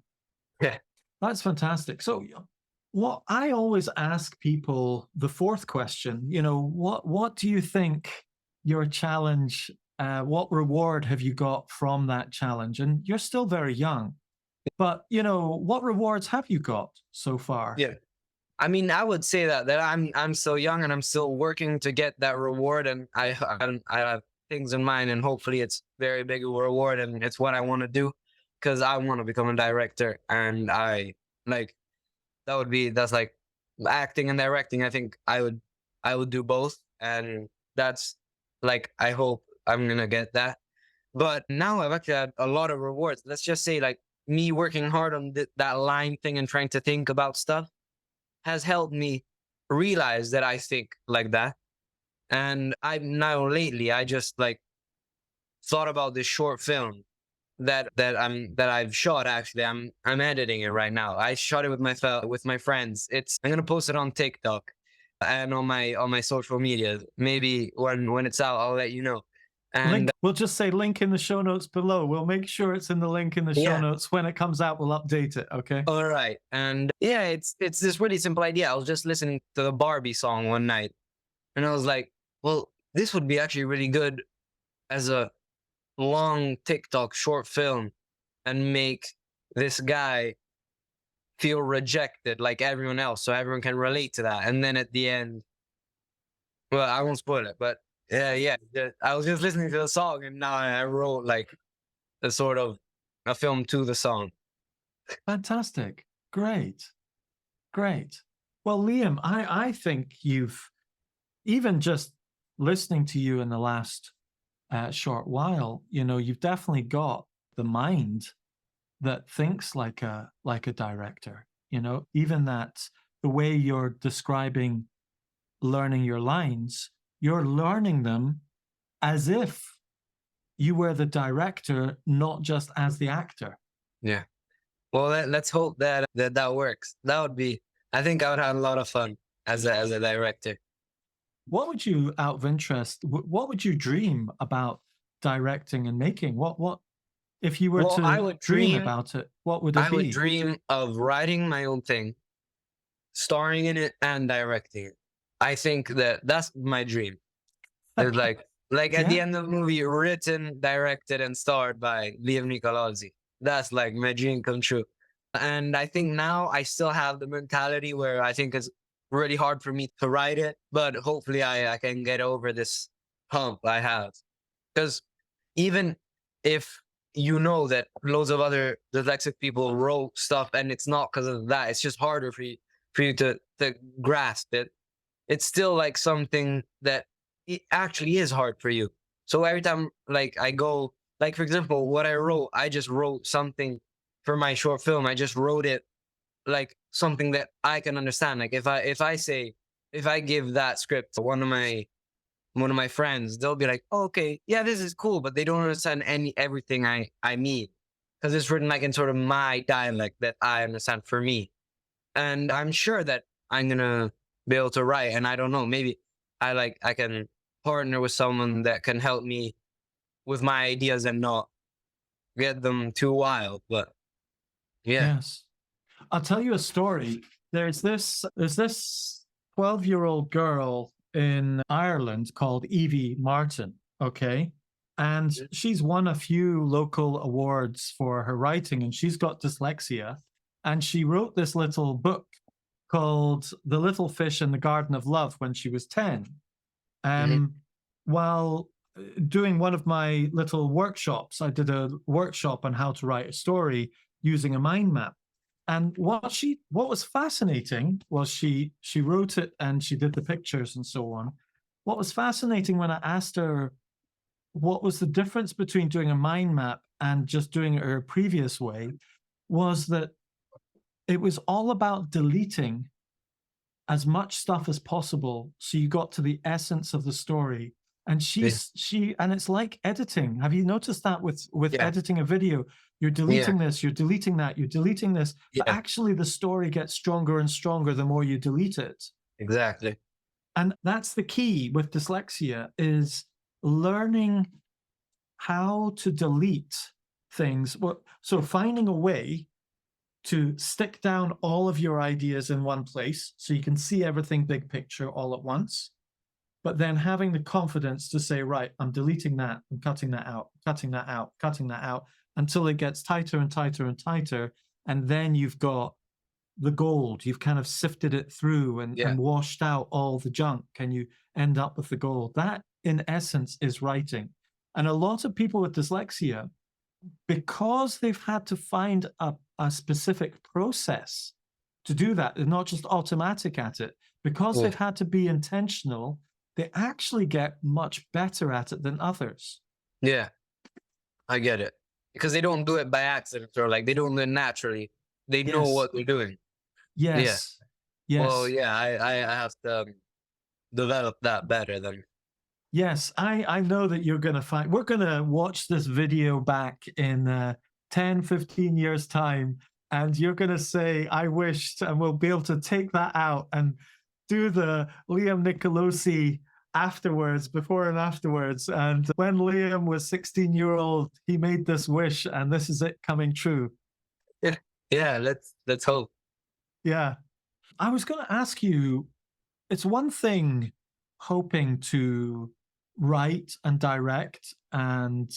Yeah. That's fantastic. So, what I always ask people, the fourth question, what do you think your challenge, what reward have you got from that challenge? And you're still very young, but what rewards have you got so far? Yeah. I mean, I would say that I'm so young and I'm still working to get that reward, and I have things in mind, and hopefully it's very big a reward, and it's what I want to do, because I want to become a director, and that's like acting and directing. I think I would do both, and that's like, I hope I'm gonna get that. But now I've actually had a lot of rewards. Let's just say, like, me working hard on that line thing and trying to think about stuff has helped me realize that I think like that. And I just like thought about this short film that I've shot. Actually, I'm editing it right now. I shot it with my friends. I'm gonna post it on TikTok and on my social media. Maybe when it's out, I'll let you know. And we'll just say link in the show notes below. We'll make sure it's in the link in the show notes. When it comes out, we'll update it. Okay. All right. And yeah, it's this really simple idea. I was just listening to the Barbie song one night, and I was like, well, this would be actually really good as a long TikTok short film, and make this guy feel rejected like everyone else, so everyone can relate to that. And then at the end, well, I won't spoil it, but yeah, I was just listening to the song, and now I wrote like a sort of a film to the song. Fantastic. Great. Well, Liam, I think you've, even just listening to you in the last short while, you've definitely got the mind that thinks like a director. Even that, the way you're describing learning your lines, you're learning them as if you were the director, not just as the actor. Yeah. Well, let's hope that works. I think I would have a lot of fun as a director. What would you, out of interest, what would you dream about directing and making? What if you were I would dream about it, what would it be? I would dream of writing my own thing, starring in it, and directing it. I think that's my dream. It's like at the end of the movie, written, directed, and starred by Liam Nicolosi. That's like my dream come true. And I think now I still have the mentality where I think it's really hard for me to write it, but hopefully I can get over this hump I have. Because even if that loads of other dyslexic people wrote stuff and it's not because of that, it's just harder for you to grasp it. It's still like something that it actually is hard for you. So every time like I go, like for example, what I just wrote something for my short film. I just wrote it like something that I can understand. Like if I give that script to one of my friends, they'll be like, oh, okay, yeah, this is cool, but they don't understand everything I mean, because it's written like in sort of my dialect that I understand for me. And I'm sure that I'm gonna be able to write, and I don't know, maybe I can partner with someone that can help me with my ideas and not get them too wild. But yeah. Yes. I'll tell you a story. There's this 12-year-old girl in Ireland called Evie Martin, okay? And she's won a few local awards for her writing, and she's got dyslexia. And she wrote this little book called The Little Fish in the Garden of Love when she was 10. While doing one of my little workshops, I did a workshop on how to write a story using a mind map. And what was fascinating was she wrote it and she did the pictures and so on. What was fascinating when I asked her what was the difference between doing a mind map and just doing it her previous way, was that it was all about deleting as much stuff as possible so you got to the essence of the story. And and it's like editing. Have you noticed that with editing a video? You're deleting this, you're deleting that, you're deleting this. But actually the story gets stronger and stronger the more you delete it. Exactly. And that's the key with dyslexia, is learning how to delete things. Well, so finding a way to stick down all of your ideas in one place so you can see everything big picture all at once, but then having the confidence to say, right, I'm deleting that, I'm cutting that out, cutting that out, cutting that out, until it gets tighter and tighter and tighter. And then you've got the gold. You've kind of sifted it through Yeah. and washed out all the junk, and you end up with the gold. That, in essence, is writing. And a lot of people with dyslexia, because they've had to find a specific process to do that, they're not just automatic at it, because they've had to be intentional, they actually get much better at it than others. Yeah, I get it. Because they don't do it by accident, or like they don't do it naturally. They know Yes. what they're doing. Yes. Yeah. Yes. Well, yeah, I have to develop that better then. Yes, I know that you're going to find, we're going to watch this video back in 10, 15 years time, and you're going to say, I wished, and we'll be able to take that out and do the Liam Nicolosi afterwards, before and afterwards. And when Liam was 16-year-old, he made this wish, and this is it coming true. Yeah, let's hope. Yeah. I was going to ask you, it's one thing hoping to write and direct and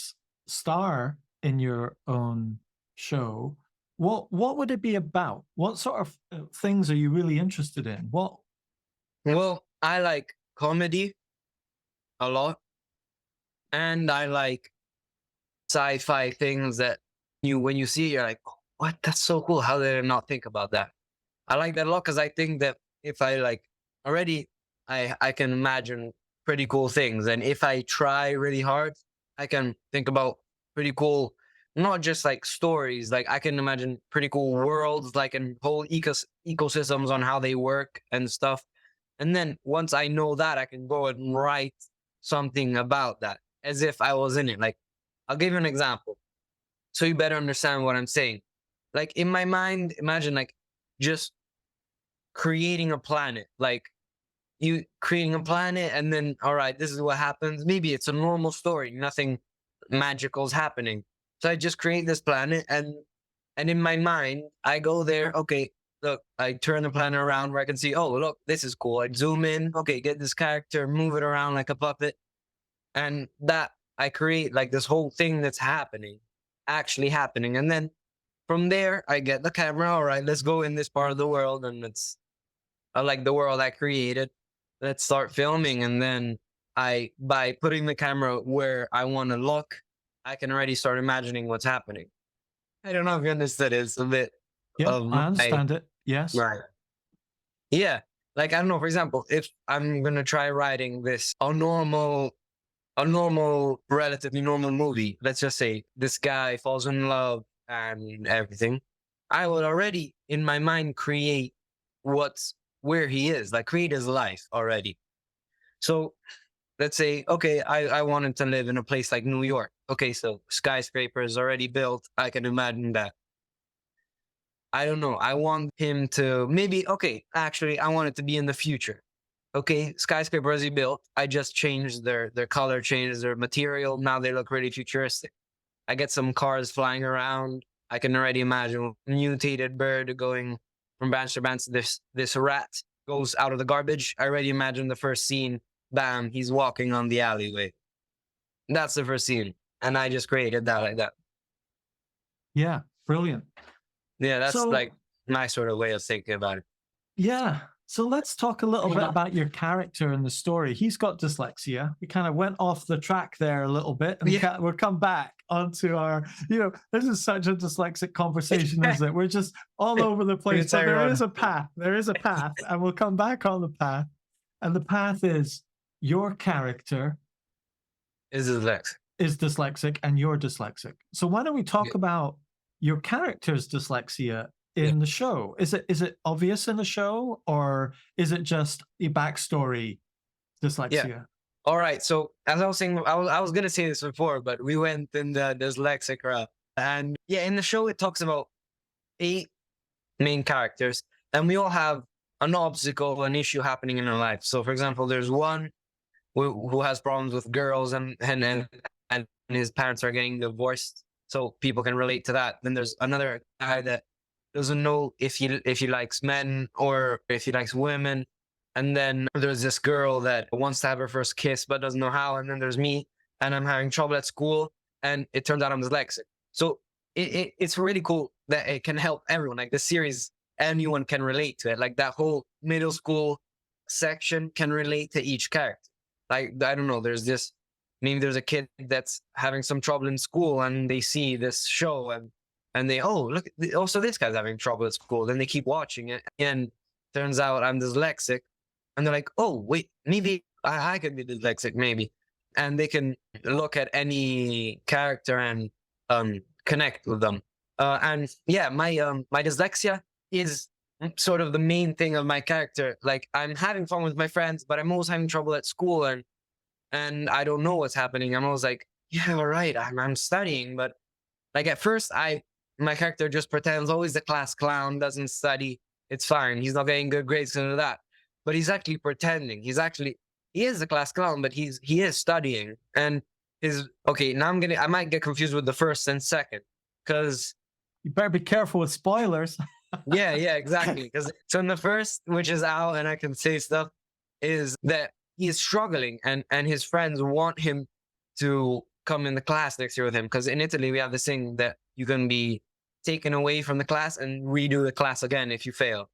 star in your own show. What would it be about? What sort of things are you really interested in? What? Well, I like comedy a lot, and I like sci-fi things that when you see it, you're like, what? That's so cool. How did I not think about that? I like that a lot because I think that if I like already, I can imagine pretty cool things, and if I try really hard, I can think about pretty cool, not just like stories. Like I can imagine pretty cool worlds, like and whole ecosystems on how they work and stuff. And then once I know that, I can go and write something about that as if I was in it. Like I'll give you an example so you better understand what I'm saying. Like in my mind, imagine like just creating a planet, like you creating a planet, and then all right, this is what happens. Maybe it's a normal story, nothing magical is happening. So I just create this planet, and in my mind, I go there. Okay, look, I turn the planet around where I can see. Oh, look, this is cool. I zoom in. Okay, get this character, move it around like a puppet, and that I create like this whole thing that's happening, actually happening, and then from there I get the camera. All right, let's go in this part of the world, and it's I like the world I created. Let's start filming. And then by putting the camera where I want to look, I can already start imagining what's happening. I don't know if you understood. It's a bit Yeah, of I understand it. Yes. right. Yeah. Like, I don't know, for example, if I'm going to try writing a normal, relatively normal movie, let's just say this guy falls in love and everything, I would already in my mind create what's where he is, like create his life already. So let's say, okay, I wanted to live in a place like New York. Okay, so skyscrapers already built. I can imagine that. I don't know. I want him to maybe, okay, actually, I want it to be in the future. Okay, skyscrapers already built. I just changed their color, changed their material. Now they look really futuristic. I get some cars flying around. I can already imagine a mutated bird going from branch to branch. This rat goes out of the garbage. I already imagine the first scene. Bam, he's walking on the alleyway. That's the first scene. And I just created that like that. Yeah, brilliant. Yeah, that's like my sort of way of thinking about it. Yeah. So let's talk a little bit about your character in the story. He's got dyslexia. We kind of went off the track there a little bit, and we'll come back onto our, this is such a dyslexic conversation, isn't it? We're just all over the place, but there is a path. There is a path, and we'll come back on the path. And the path is your character is dyslexic and you're dyslexic. So why don't we talk about your character's dyslexia in the show? Is it obvious in the show, or is it just a backstory dyslexia? Yeah. All right. So as I was saying, I was gonna say this before, but we went in the dyslexic route. And yeah, in the show it talks about 8 main characters, and we all have an obstacle, an issue happening in her life. So, for example, there's one who has problems with girls, and his parents are getting divorced, so people can relate to that. Then there's another guy that doesn't know if he likes men or if he likes women. And then there's this girl that wants to have her first kiss but doesn't know how. And then there's me, and I'm having trouble at school, and it turns out I'm dyslexic. So it's really cool that it can help everyone. Like the series, anyone can relate to it. Like that whole middle school section can relate to each character. Like, I don't know, maybe there's a kid that's having some trouble in school, and they see this show, and they, oh, look, also this guy's having trouble at school. Then they keep watching it, and turns out I'm dyslexic. And they're like, oh, wait, maybe I could be dyslexic, maybe. And they can look at any character and connect with them. And yeah, my dyslexia is sort of the main thing of my character. Like, I'm having fun with my friends, but I'm always having trouble at school, and I don't know what's happening. I'm always like, yeah, all right, I'm studying, but like at first my character just pretends, always the class clown, doesn't study. It's fine. He's not getting good grades because of that. But he's actually pretending. He is a class clown, but he is studying. And now I might get confused with the first and second, because You better be careful with spoilers. yeah, exactly. Because so in the first, which is out, and I can say stuff, is that he is struggling, and his friends want him to come in the class next year with him. Because in Italy, we have this thing that you can be taken away from the class and redo the class again if you fail.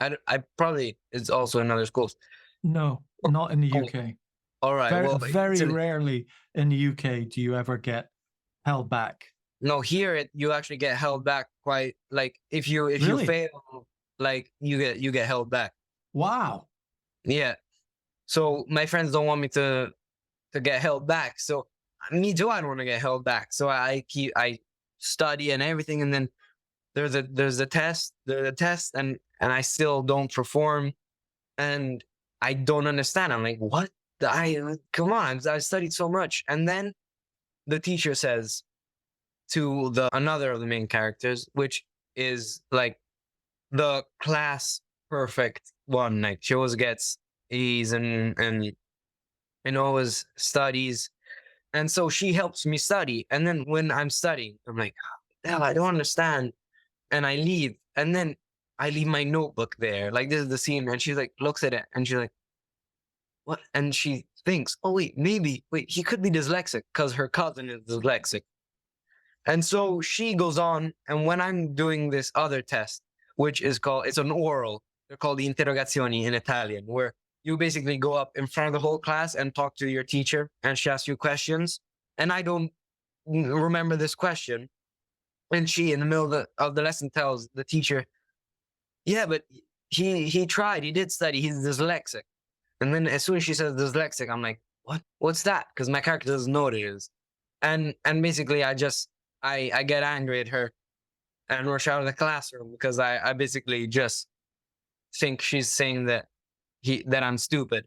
I probably, it's also in other schools. No, not in the UK. All right. Very rarely in the UK do you ever get held back. No, here you actually get held back quite, like if you Really? fail, like you get held back. Wow. Yeah. So my friends don't want me to get held back. So me too, I don't want to get held back. So I study and everything, and then there's a test, and I still don't perform, and I don't understand. I'm like, what? Come on, I studied so much. And then the teacher says to another of the main characters, which is like the class perfect one. Like, she always gets A's and always studies. And so she helps me study. And then when I'm studying, I'm like, hell, I don't understand. And I leave. And then I leave my notebook there. Like, this is the scene. And she like looks at it, and she's like, what? And she thinks, oh, wait, he could be dyslexic because her cousin is dyslexic. And so she goes on. And when I'm doing this other test, which is it's an oral, they're called the interrogazioni in Italian, where you basically go up in front of the whole class and talk to your teacher, and she asks you questions. And I don't remember this question. And she, in the middle of the lesson, tells the teacher, yeah, but he tried, he did study, he's dyslexic. And then as soon as she says dyslexic, I'm like, what? What's that? Because my character doesn't know what it is. And basically I get angry at her and rush out of the classroom, because I basically just think she's saying that I'm stupid.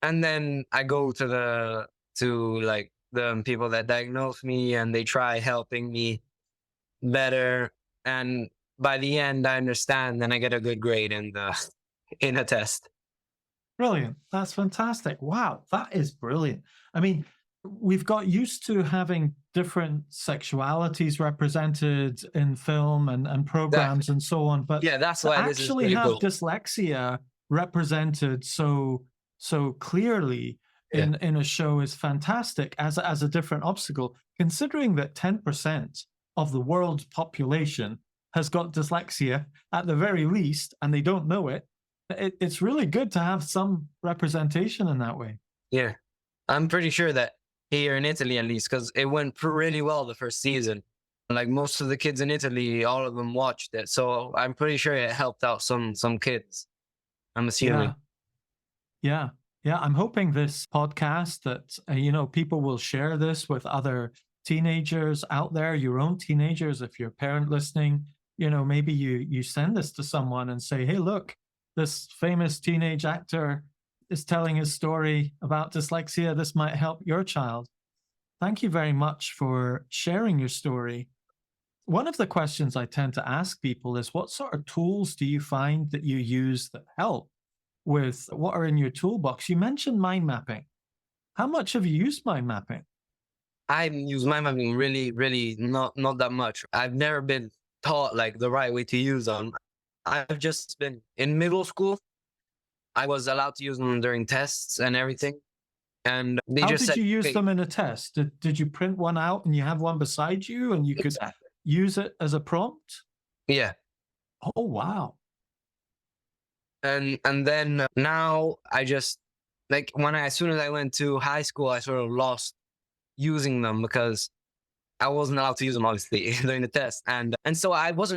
And then I go to the people that diagnose me, and they try helping me better. And by the end, I understand, and I get a good grade in a test. Brilliant. That's fantastic. Wow, that is brilliant. I mean, we've got used to having different sexualities represented in film and programs and so on, but yeah, that's why this is actually really have cool. Dyslexia represented so clearly in a show is fantastic as a different obstacle, considering that 10% of the world's population has got dyslexia at the very least, and they don't know it. It's really good to have some representation in that way. Yeah, I'm pretty sure that here in Italy, at least, because it went really well the first season. Like, most of the kids in Italy, all of them watched it. So I'm pretty sure it helped out some kids, I'm assuming. Yeah. I'm hoping this podcast that, people will share this with other teenagers out there, your own teenagers. If you're a parent listening, maybe you send this to someone and say, hey, look, this famous teenage actor is telling his story about dyslexia. This might help your child. Thank you very much for sharing your story. One of the questions I tend to ask people is what sort of tools do you find that you use that help with what are in your toolbox? You mentioned mind mapping. How much have you used mind mapping? I use mind mapping really, really not that much. I've never been taught like the right way to use them. I've just been in middle school. I was allowed to use them during tests and everything. And they How just did said, you use okay, them in a test? Did you print one out and you have one beside you and you could exactly. use it as a prompt? Yeah. Oh, wow. And then now I just like as soon as I went to high school, I sort of lost using them because I wasn't allowed to use them obviously during the test. And so I was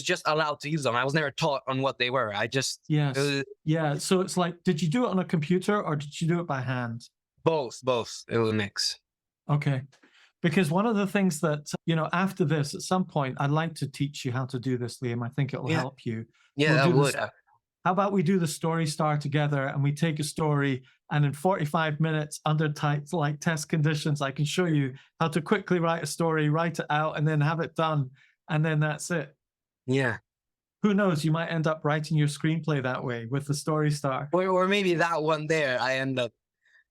just allowed to use them. I was never taught on what they were. I just Yes. uh, Yeah. So it's like, did you do it on a computer or did you do it by hand? both. It was a mix. Okay. Because one of the things that, after this, at some point, I'd like to teach you how to do this, Liam. I think it'll Yeah. help you. Yeah, We'll that do would. this. How about we do the story star together and we take a story and in 45 minutes under tight like test conditions, I can show you how to quickly write a story, write it out, and then have it done. And then that's it. Yeah. Who knows? You might end up writing your screenplay that way with the story star. Or maybe that one there, I end up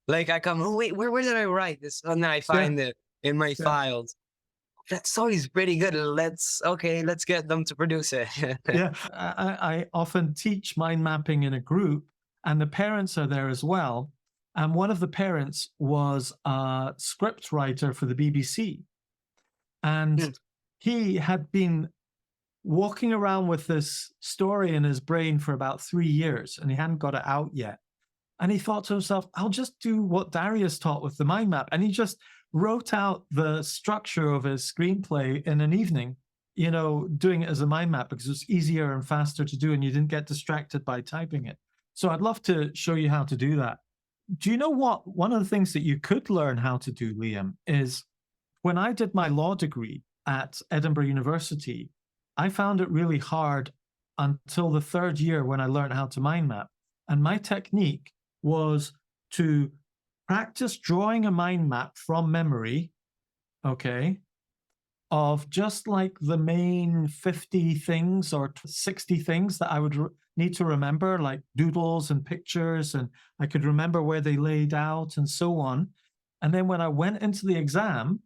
like I come, oh wait, where did I write this? And then I Yeah. find it in my Yeah. files. That story's pretty good. Let's get them to produce it. Yeah. I often teach mind mapping in a group, and the parents are there as well. And one of the parents was a script writer for the BBC. And Hmm. he had been walking around with this story in his brain for about 3 years and he hadn't got it out yet. And he thought to himself, I'll just do what Darius taught with the mind map. And he just wrote out the structure of his screenplay in an evening, doing it as a mind map because it was easier and faster to do and you didn't get distracted by typing it. So I'd love to show you how to do that. Do you know what? One of the things that you could learn how to do, Liam, is when I did my law degree at Edinburgh University, I found it really hard until the third year when I learned how to mind map. And my technique was to practice drawing a mind map from memory, okay, of just like the main 50 things or 60 things that I would need to remember, like doodles and pictures, and I could remember where they laid out and so on. And then when I went into the exam,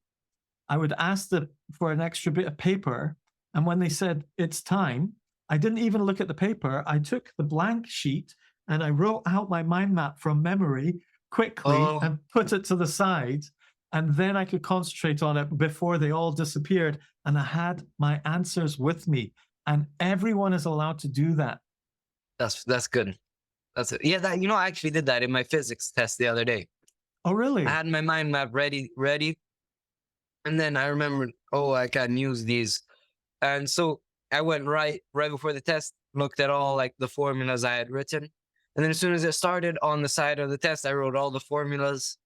I would ask for an extra bit of paper. And when they said it's time, I didn't even look at the paper. I took the blank sheet and I wrote out my mind map from memory quickly and put it to the side. And then I could concentrate on it before they all disappeared. And I had my answers with me. And everyone is allowed to do that. That's good. That's it. Yeah, I actually did that in my physics test the other day. Oh, really? I had my mind map ready. And then I remembered, oh, I can use these. And so I went right before the test, looked at all like the formulas I had written. And then as soon as it started on the side of the test, I wrote all the formulas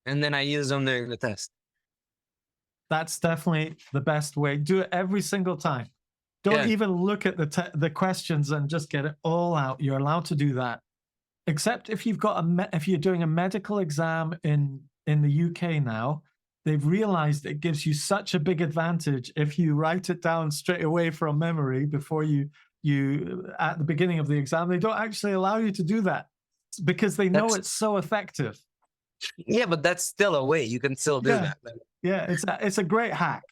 and then I used them during the test. That's definitely the best way. Do it every single time. Don't even look at the questions and just get it all out. You're allowed to do that. Except if you've got if you're doing a medical exam in the UK now, they've realized it gives you such a big advantage if you write it down straight away from memory before you at the beginning of the exam. They don't actually allow you to do that because they know it's so effective. Yeah, but that's still a way. You can still do that. Yeah, it's a great hack.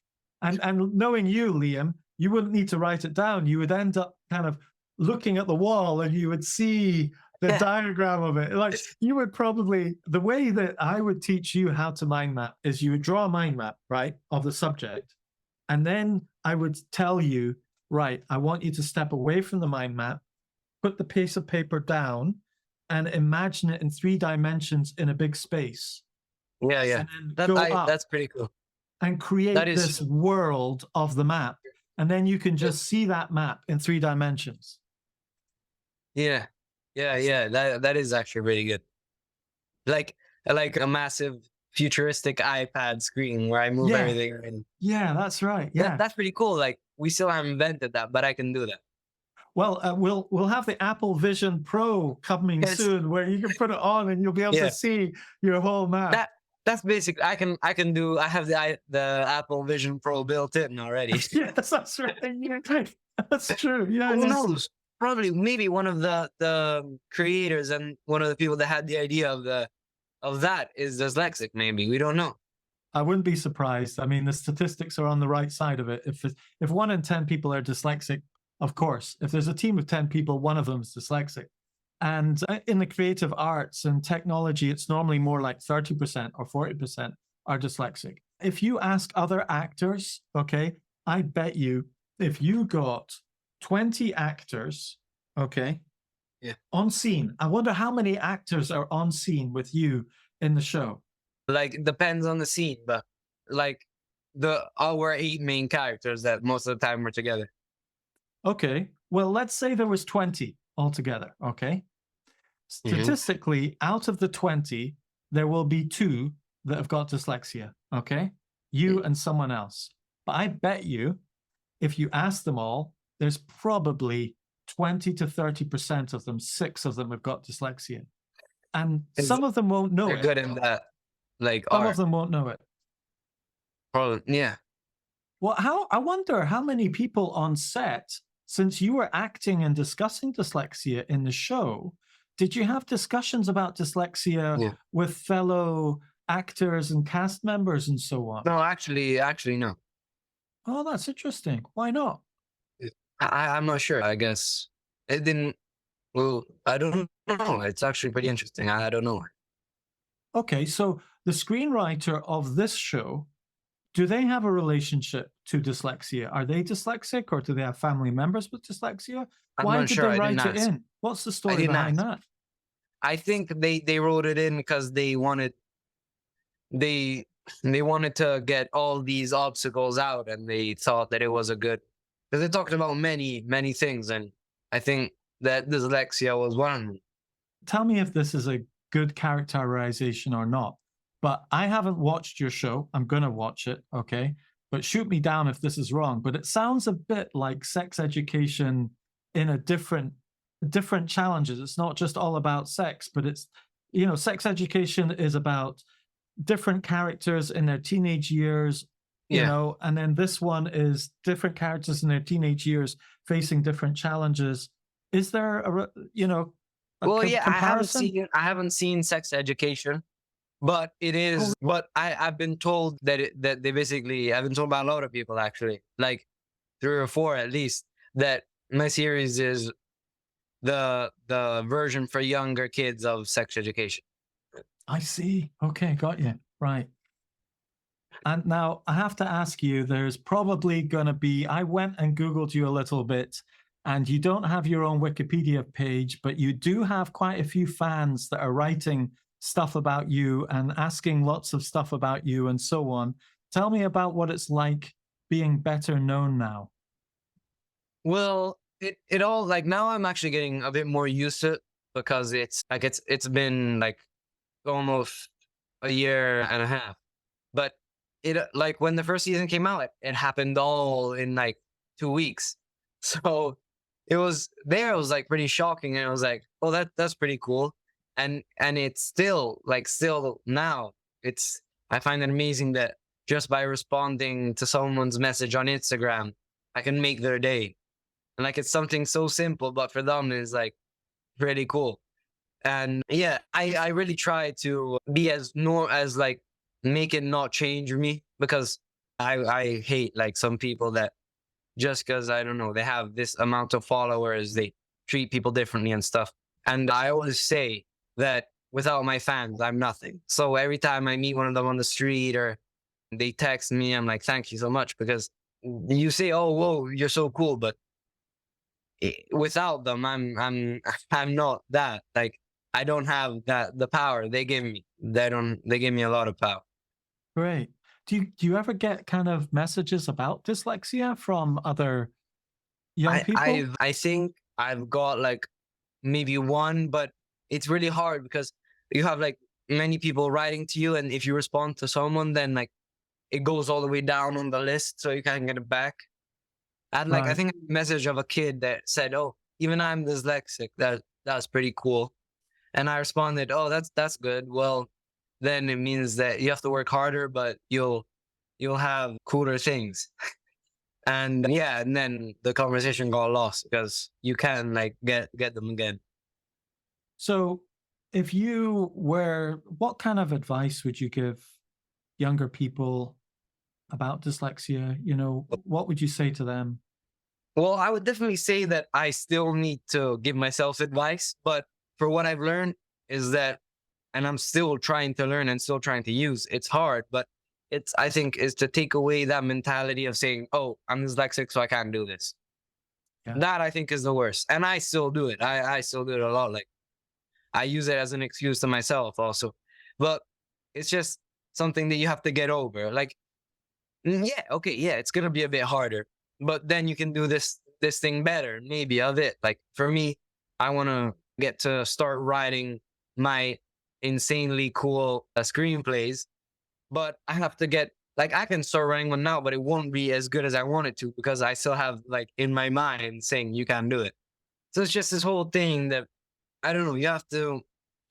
And knowing you, Liam, you wouldn't need to write it down. You would end up kind of looking at the wall and you would see the diagram of it. Like you would probably, the way that I would teach you how to mind map is you would draw a mind map, right, of the subject. And then I would tell you, right, I want you to step away from the mind map, put the piece of paper down and imagine it in 3 dimensions in a big space. Yeah. That's pretty cool. And create this world of the map. And then you can just see that map in 3 dimensions. Yeah. That is actually really good. Like a massive futuristic iPad screen where I move everything. And yeah, that's right. Yeah, that's pretty cool. Like we still haven't invented that, but I can do that. Well, we'll have the Apple Vision Pro coming soon, where you can put it on and you'll be able to see your whole map. That's basic. I can do. I have the Apple Vision Pro built in already. Yes, that's right. Yeah, that's true. Yeah, Who yeah. knows? Probably maybe one of the creators and one of the people that had the idea of that is dyslexic. Maybe we don't know. I wouldn't be surprised. I mean, the statistics are on the right side of it. If 1 in 10 people are dyslexic, of course, if there's a team of 10 people, one of them is dyslexic. And in the creative arts and technology, it's normally more like 30% or 40% are dyslexic. If you ask other actors, okay, I bet you if you got 20 actors, okay, Yeah. on scene, I wonder how many actors are on scene with you in the show. Like it depends on the scene, but like our 8 main characters that most of the time were together. Okay, well, let's say there was 20 altogether, okay? Statistically, out of the 20, there will be 2 that have got dyslexia, okay? You and someone else. But I bet you, if you ask them all, there's probably 20 to 30% of them, 6 of them have got dyslexia. And some of them won't know They're it. good in that, like Some art. of them won't know it. Probably, yeah. Well, I wonder how many people on set, since you were acting and discussing dyslexia in the show, did you have discussions about dyslexia Yeah. with fellow actors and cast members and so on? No, actually, no. Oh, that's interesting. Why not? I'm not sure. I guess it didn't. Well, I don't know. It's actually pretty interesting. I don't know. Okay, so the screenwriter of this show, do they have a relationship to dyslexia? Are they dyslexic or do they have family members with dyslexia? I'm Why not did sure. they I write didn't it ask. in? What's the I story didn't behind ask. that? I think they wrote it in because they wanted to get all these obstacles out, and they thought that it was a good, because they talked about many things, and I think that dyslexia was one of them. Tell me if this is a good characterization or not. But I haven't watched your show. I'm going to watch it, okay? But shoot me down if this is wrong. But it sounds a bit like sex education in a different challenges. It's not just all about sex, but it's, sex education is about different characters in their teenage years, Yeah. and then this one is different characters in their teenage years facing different challenges. Is there a Well, yeah, comparison? I haven't seen Sex Education, but it is. But I've been told that they basically. I've been told by a lot of people actually, like 3 or 4 at least, that my series is the version for younger kids of Sex Education. I see. Okay, got you. Right. And now I have to ask you, there's probably going to be, I went and Googled you a little bit, and you don't have your own Wikipedia page, but you do have quite a few fans that are writing stuff about you and asking lots of stuff about you and so on. Tell me about what it's like being better known now. Well, it all, like, now I'm actually getting a bit more used to it, because it's been like almost a year and a half. But it, like, when the first season came out, it happened all in like 2 weeks. So it was like pretty shocking, and it was like, oh, that's pretty cool. And it's still now, I find it amazing that just by responding to someone's message on Instagram, I can make their day. And like, it's something so simple, but for them it's like pretty cool. And yeah, I really try to be as like, make it not change me, because I hate like some people that, just because, I don't know, they have this amount of followers, they treat people differently and stuff. And I always say that without my fans, I'm nothing. So every time I meet one of them on the street or they text me, I'm like, thank you so much, because you say, oh, whoa, you're so cool, but without them, I'm not that. Like, I don't have the power they give me. They give me a lot of power. Great. Do you ever get kind of messages about dyslexia from other young people? I think I've got like maybe one, but it's really hard because you have like many people writing to you, and if you respond to someone, then like it goes all the way down on the list, so you can't get it back. And like, I Right. think a message of a kid that said, "Oh, even I'm dyslexic." That's pretty cool. And I responded, "Oh, that's good. Well, then it means that you have to work harder, but you'll have cooler things. And yeah, and then the conversation got lost because you can like get them again. So, if you were, what kind of advice would you give younger people about dyslexia? You know, what would you say to them? Well, I would definitely say that I still need to give myself advice, but for what I've learned is that, and I'm still trying to learn and still trying to use, it's hard, but it's, I think, is to take away that mentality of saying, oh, I'm dyslexic, so I can't do this. Yeah. That I think is the worst. And I still do it. I still do it a lot. Like I use it as an excuse to myself also, but it's just something that you have to get over. Like, yeah, okay, yeah, it's going to be a bit harder, but then you can do this thing better, maybe of it. Like for me, I want to get to start writing my insanely cool screenplays, but I have to get like I can start writing one now, but it won't be as good as I want it to because I still have like in my mind saying you can't do it. So it's just this whole thing that I don't know. You have to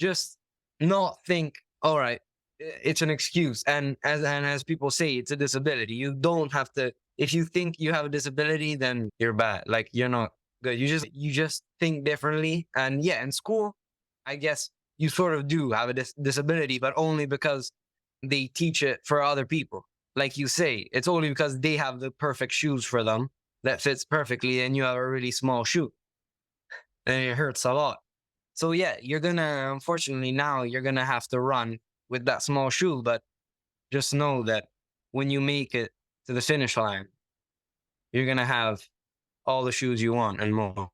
just not think, all right, it's an excuse. And as people say, it's a disability. You don't have to. If you think you have a disability, then you're bad. Like you're not good. You just think differently. And yeah, in school, I guess you sort of do have a disability, but only because they teach it for other people. Like you say, it's only because they have the perfect shoes for them that fits perfectly, and you have a really small shoe, and it hurts a lot. So yeah, unfortunately now you're gonna have to run with that small shoe, but just know that when you make it to the finish line, you're gonna have all the shoes you want and more.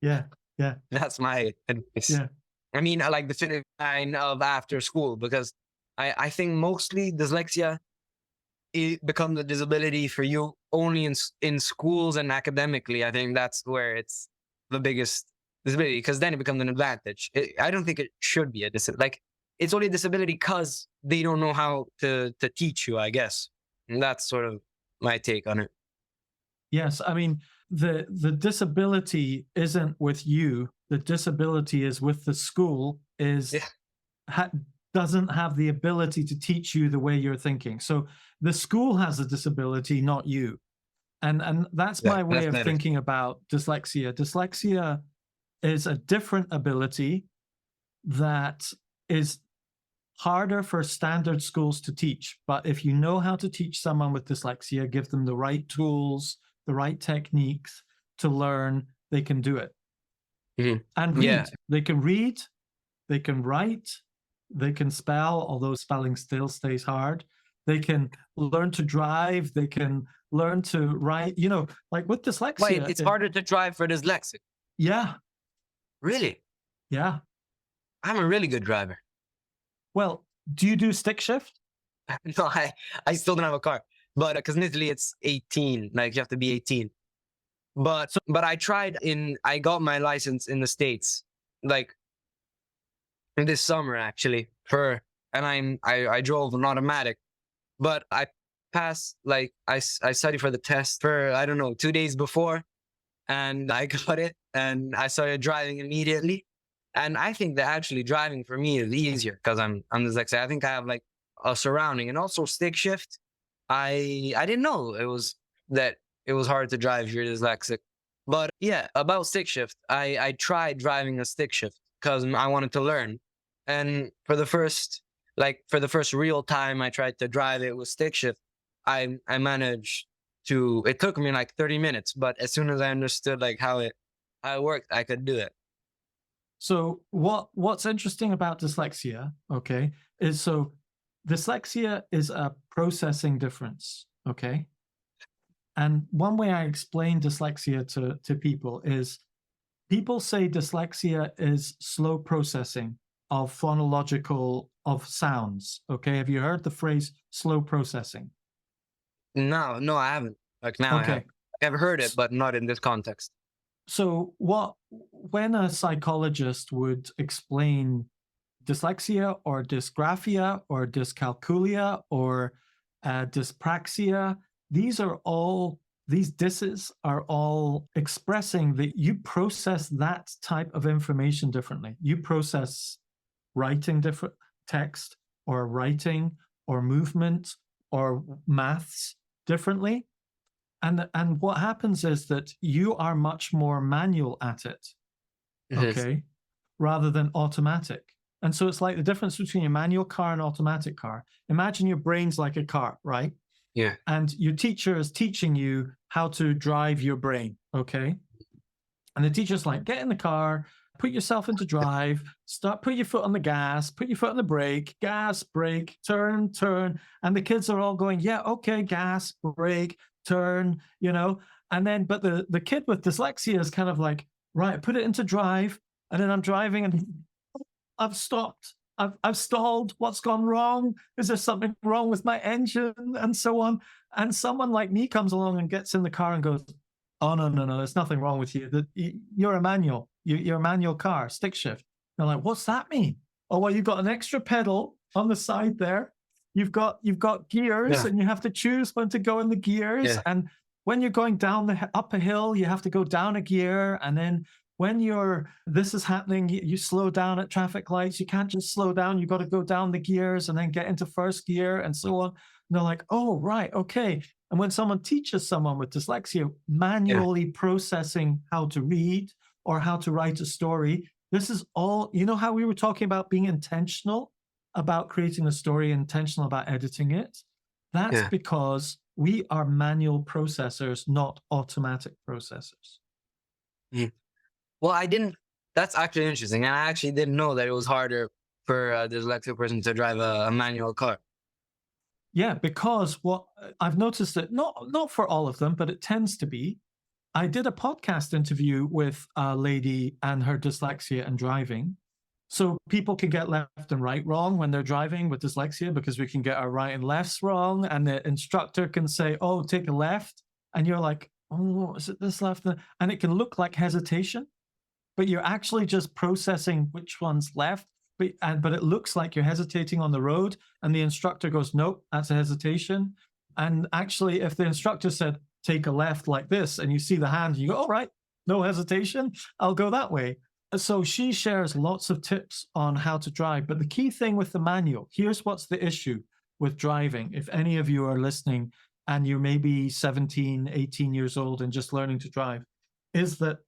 Yeah. Yeah. That's my advice. Yeah. I mean, I like the finish line of after school because I think mostly dyslexia, it becomes a disability for you only in schools and academically. I think that's where it's the biggest disability because then it becomes an advantage. I don't think it should be a disability. Like it's only a disability because they don't know how to teach you, I guess. And that's sort of my take on it. Yes. I mean, the disability isn't with you. The disability is with the school. Yeah, Ha- doesn't have the ability to teach you the way you're thinking. So the school has a disability, not you. And that's yeah, my way that's of better. thinking about dyslexia. Dyslexia is a different ability that is harder for standard schools to teach. But if you know how to teach someone with dyslexia, give them the right tools, the right techniques to learn, they can do it. Mhm. And Yeah. read. They can read, they can write, they can spell, although spelling still stays hard. They can learn to drive, they can learn to write, like with Wait, dyslexia. it's harder to drive for dyslexic. Yeah, Really? yeah. I'm a really good driver. Well, do you do stick shift? No, I still don't have a car, but because in Italy it's 18, like you have to be 18. But So, I got my license in the States, like this summer actually, and I drove an automatic, but I passed, like I studied for the test for, I don't know, 2 days before, and I got it, and I started driving immediately. And I think that actually driving for me is easier because I'm dyslexic. I think I have like a surrounding, and also stick shift. I didn't know it was hard to drive if you're dyslexic. But yeah, about stick shift, I tried driving a stick shift because I wanted to learn. And for the first real time I tried to drive it with stick shift, I managed to. It took me like 30 minutes, but as soon as I understood like how it worked, I could do it. so what's interesting about dyslexia, okay, is so dyslexia is a processing difference, okay? And one way I explain dyslexia to people is people say dyslexia is slow processing of phonological of sounds. Okay. Have you heard the phrase slow processing? No, no, I haven't. Like now I have. Okay. I've heard it, S- but not in this context. So when a psychologist would explain dyslexia or dysgraphia or dyscalculia or dyspraxia, these disses are all expressing that you process that type of information differently. You process writing different text, or writing or movement or maths differently. And what happens is that you are much more manual at it, okay, rather than automatic. And so it's like the difference between a manual car and automatic car. Imagine your brain's like a car, right? Yeah. And your teacher is teaching you how to drive your brain, okay? And the teacher's like, get in the car, put yourself into drive, put your foot on the gas, put your foot on the brake, gas, brake, turn, turn. And the kids are all going, yeah, okay, gas, brake, turn, you know? And then, but the kid with dyslexia is kind of like, right, put it into drive. And then I'm driving and I've stopped. I've stalled. What's gone wrong? Is there something wrong with my engine? And so on. And someone like me comes along and gets in the car and goes, oh, no, there's nothing wrong with you. You're a manual. You're a manual car, stick shift. They're like, what's that mean? Oh, well, you've got an extra pedal on the side there. You've got gears, and you have to choose when to go in the gears. Yeah. And when you're going up a hill, you have to go down a gear. And then when this is happening, you slow down at traffic lights. You can't just slow down. You got to go down the gears and then get into first gear and so on. And they're like, oh, right, okay. And when someone teaches someone with dyslexia manually processing how to read or how to write a story, this is all, you know how we were talking about being intentional about creating a story, intentional about editing it? That's because we are manual processors, not automatic processors. Well, that's actually interesting. And I actually didn't know that it was harder for a dyslexic person to drive a manual car. Yeah, because what I've noticed that not for all of them, but it tends to be. I did a podcast interview with a lady and her dyslexia and driving. So people can get left and right wrong when they're driving with dyslexia because we can get our right and lefts wrong. And the instructor can say, oh, take a left. And you're like, oh, is it this left? And it can look like hesitation, but you're actually just processing which one's left. But it looks like you're hesitating on the road, and the instructor goes, nope, that's a hesitation. And actually, if the instructor said, take a left like this, and you see the hand, you go, all right, no hesitation, I'll go that way. So she shares lots of tips on how to drive. But the key thing with the manual, here's what's the issue with driving. If any of you are listening and you're maybe 17, 18 years old and just learning to drive, is that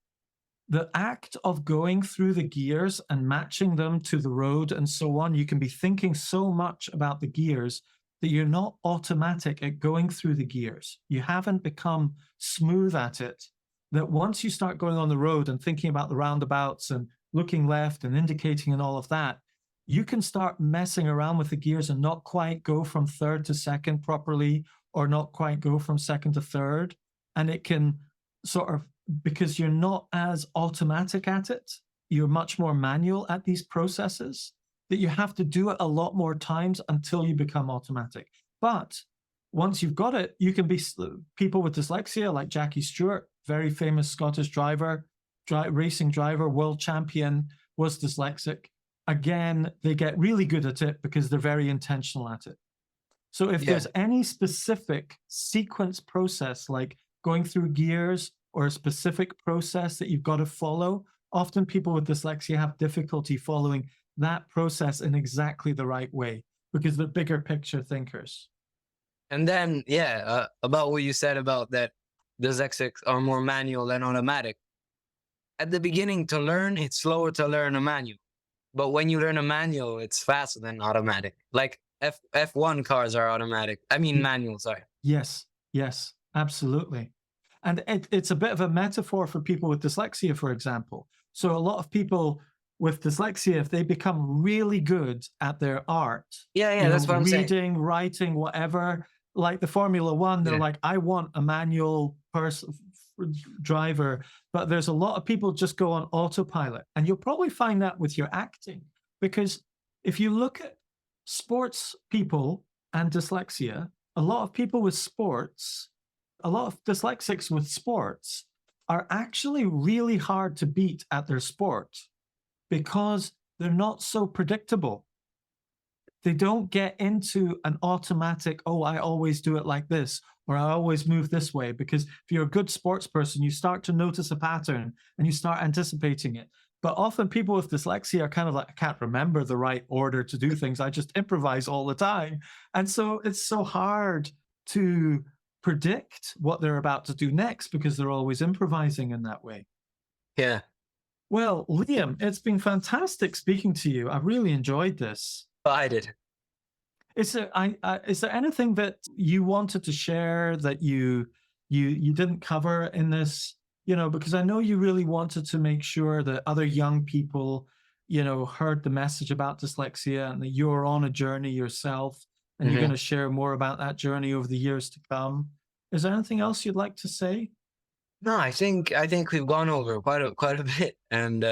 the act of going through the gears and matching them to the road and so on, you can be thinking so much about the gears that you're not automatic at going through the gears. You haven't become smooth at it, that once you start going on the road and thinking about the roundabouts and looking left and indicating and all of that, you can start messing around with the gears and not quite go from third to second properly, or not quite go from second to third. And it can sort of, because you're not as automatic at it, you're much more manual at these processes, that you have to do it a lot more times until you become automatic. But once you've got it, you can be people with dyslexia like Jackie Stewart, very famous Scottish driver, racing driver, world champion, was dyslexic. Again, they get really good at it because they're very intentional at it. So if there's any specific sequence process, like going through gears, or a specific process that you've got to follow, often people with dyslexia have difficulty following that process in exactly the right way because they're bigger picture thinkers. And then, about what you said about that dyslexics are more manual than automatic. At the beginning, to learn, it's slower to learn a manual. But when you learn a manual, it's faster than automatic. Like F1 cars are automatic. I mean, manual, sorry. Yes, absolutely. And it's a bit of a metaphor for people with dyslexia, for example. So a lot of people with dyslexia, if they become really good at their art, that's what I'm saying. Reading, writing, whatever, like the Formula One, they're like, I want a manual driver. But there's a lot of people just go on autopilot. And you'll probably find that with your acting, because if you look at sports people and dyslexia, a lot of people with sports, a lot of dyslexics with sports are actually really hard to beat at their sport because they're not so predictable. They don't get into an automatic, oh, I always do it like this, or I always move this way. Because if you're a good sports person, you start to notice a pattern and you start anticipating it. But often people with dyslexia are kind of like, I can't remember the right order to do things. I just improvise all the time. And so it's so hard to predict what they're about to do next because they're always improvising in that way. Yeah. Well, Liam, it's been fantastic speaking to you. I really enjoyed this. I did. Is there anything that you wanted to share that you didn't cover in this? You know, because I know you really wanted to make sure that other young people, you know, heard the message about dyslexia and that you're on a journey yourself and you're going to share more about that journey over the years to come. Is there anything else you'd like to say? No, I think we've gone over quite a bit, and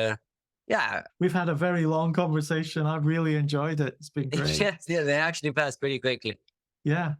yeah, we've had a very long conversation. I've really enjoyed it. It's been great. Yes, yeah, they actually passed pretty quickly. Yeah.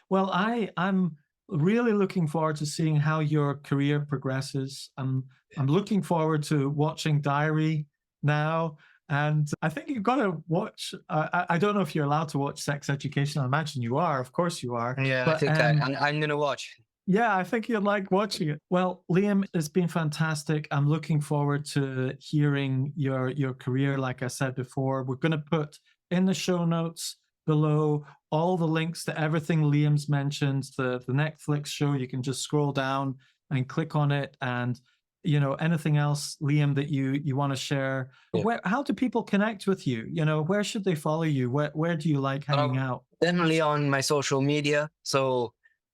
Well, I'm really looking forward to seeing how your career progresses. I'm looking forward to watching Diary now. And I think you've got to watch. I don't know if you're allowed to watch Sex Education. I imagine you are. Of course you are. Yeah, but, I think I'm going to watch. Yeah, I think you'd like watching it. Well, Liam, it's been fantastic. I'm looking forward to hearing your career. Like I said before, we're going to put in the show notes below all the links to everything Liam's mentioned, the Netflix show. You can just scroll down and click on it. And, you know, anything else, Liam, that you want to share. Yeah. How do people connect with you? You know, where should they follow you? Where do you like hanging out? Definitely on my social media. So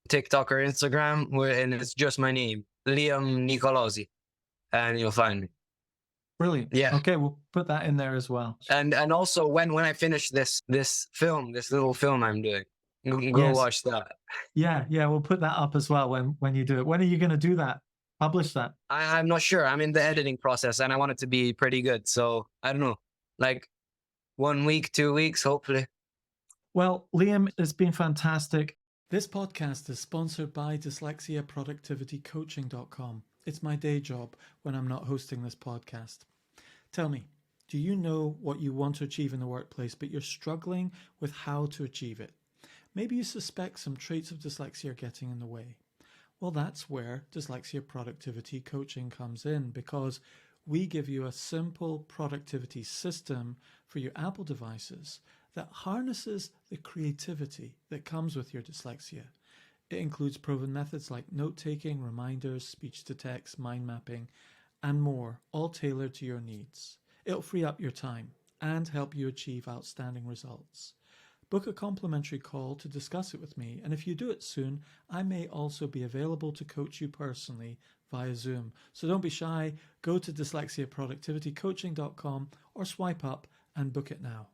TikTok or Instagram, and it's just my name, Liam Nicolosi, and you'll find me. Brilliant. Yeah. Okay, we'll put that in there as well. And also when I finish this little film I'm doing, go watch that. Yeah, we'll put that up as well when you do it. When are you going to do that? Publish that? I'm not sure. I'm in the editing process, and I want it to be pretty good. So I don't know, like 1 week, 2 weeks, hopefully. Well, Liam, it's been fantastic. This podcast is sponsored by dyslexiaproductivitycoaching.com. It's my day job when I'm not hosting this podcast. Tell me, do you know what you want to achieve in the workplace, but you're struggling with how to achieve it? Maybe you suspect some traits of dyslexia are getting in the way. Well, that's where Dyslexia Productivity Coaching comes in, because we give you a simple productivity system for your Apple devices that harnesses the creativity that comes with your dyslexia. It includes proven methods like note-taking, reminders, speech-to-text, mind mapping, and more, all tailored to your needs. It'll free up your time and help you achieve outstanding results. Book a complimentary call to discuss it with me, and if you do it soon, I may also be available to coach you personally via Zoom. So don't be shy, go to dyslexiaproductivitycoaching.com or swipe up and book it now.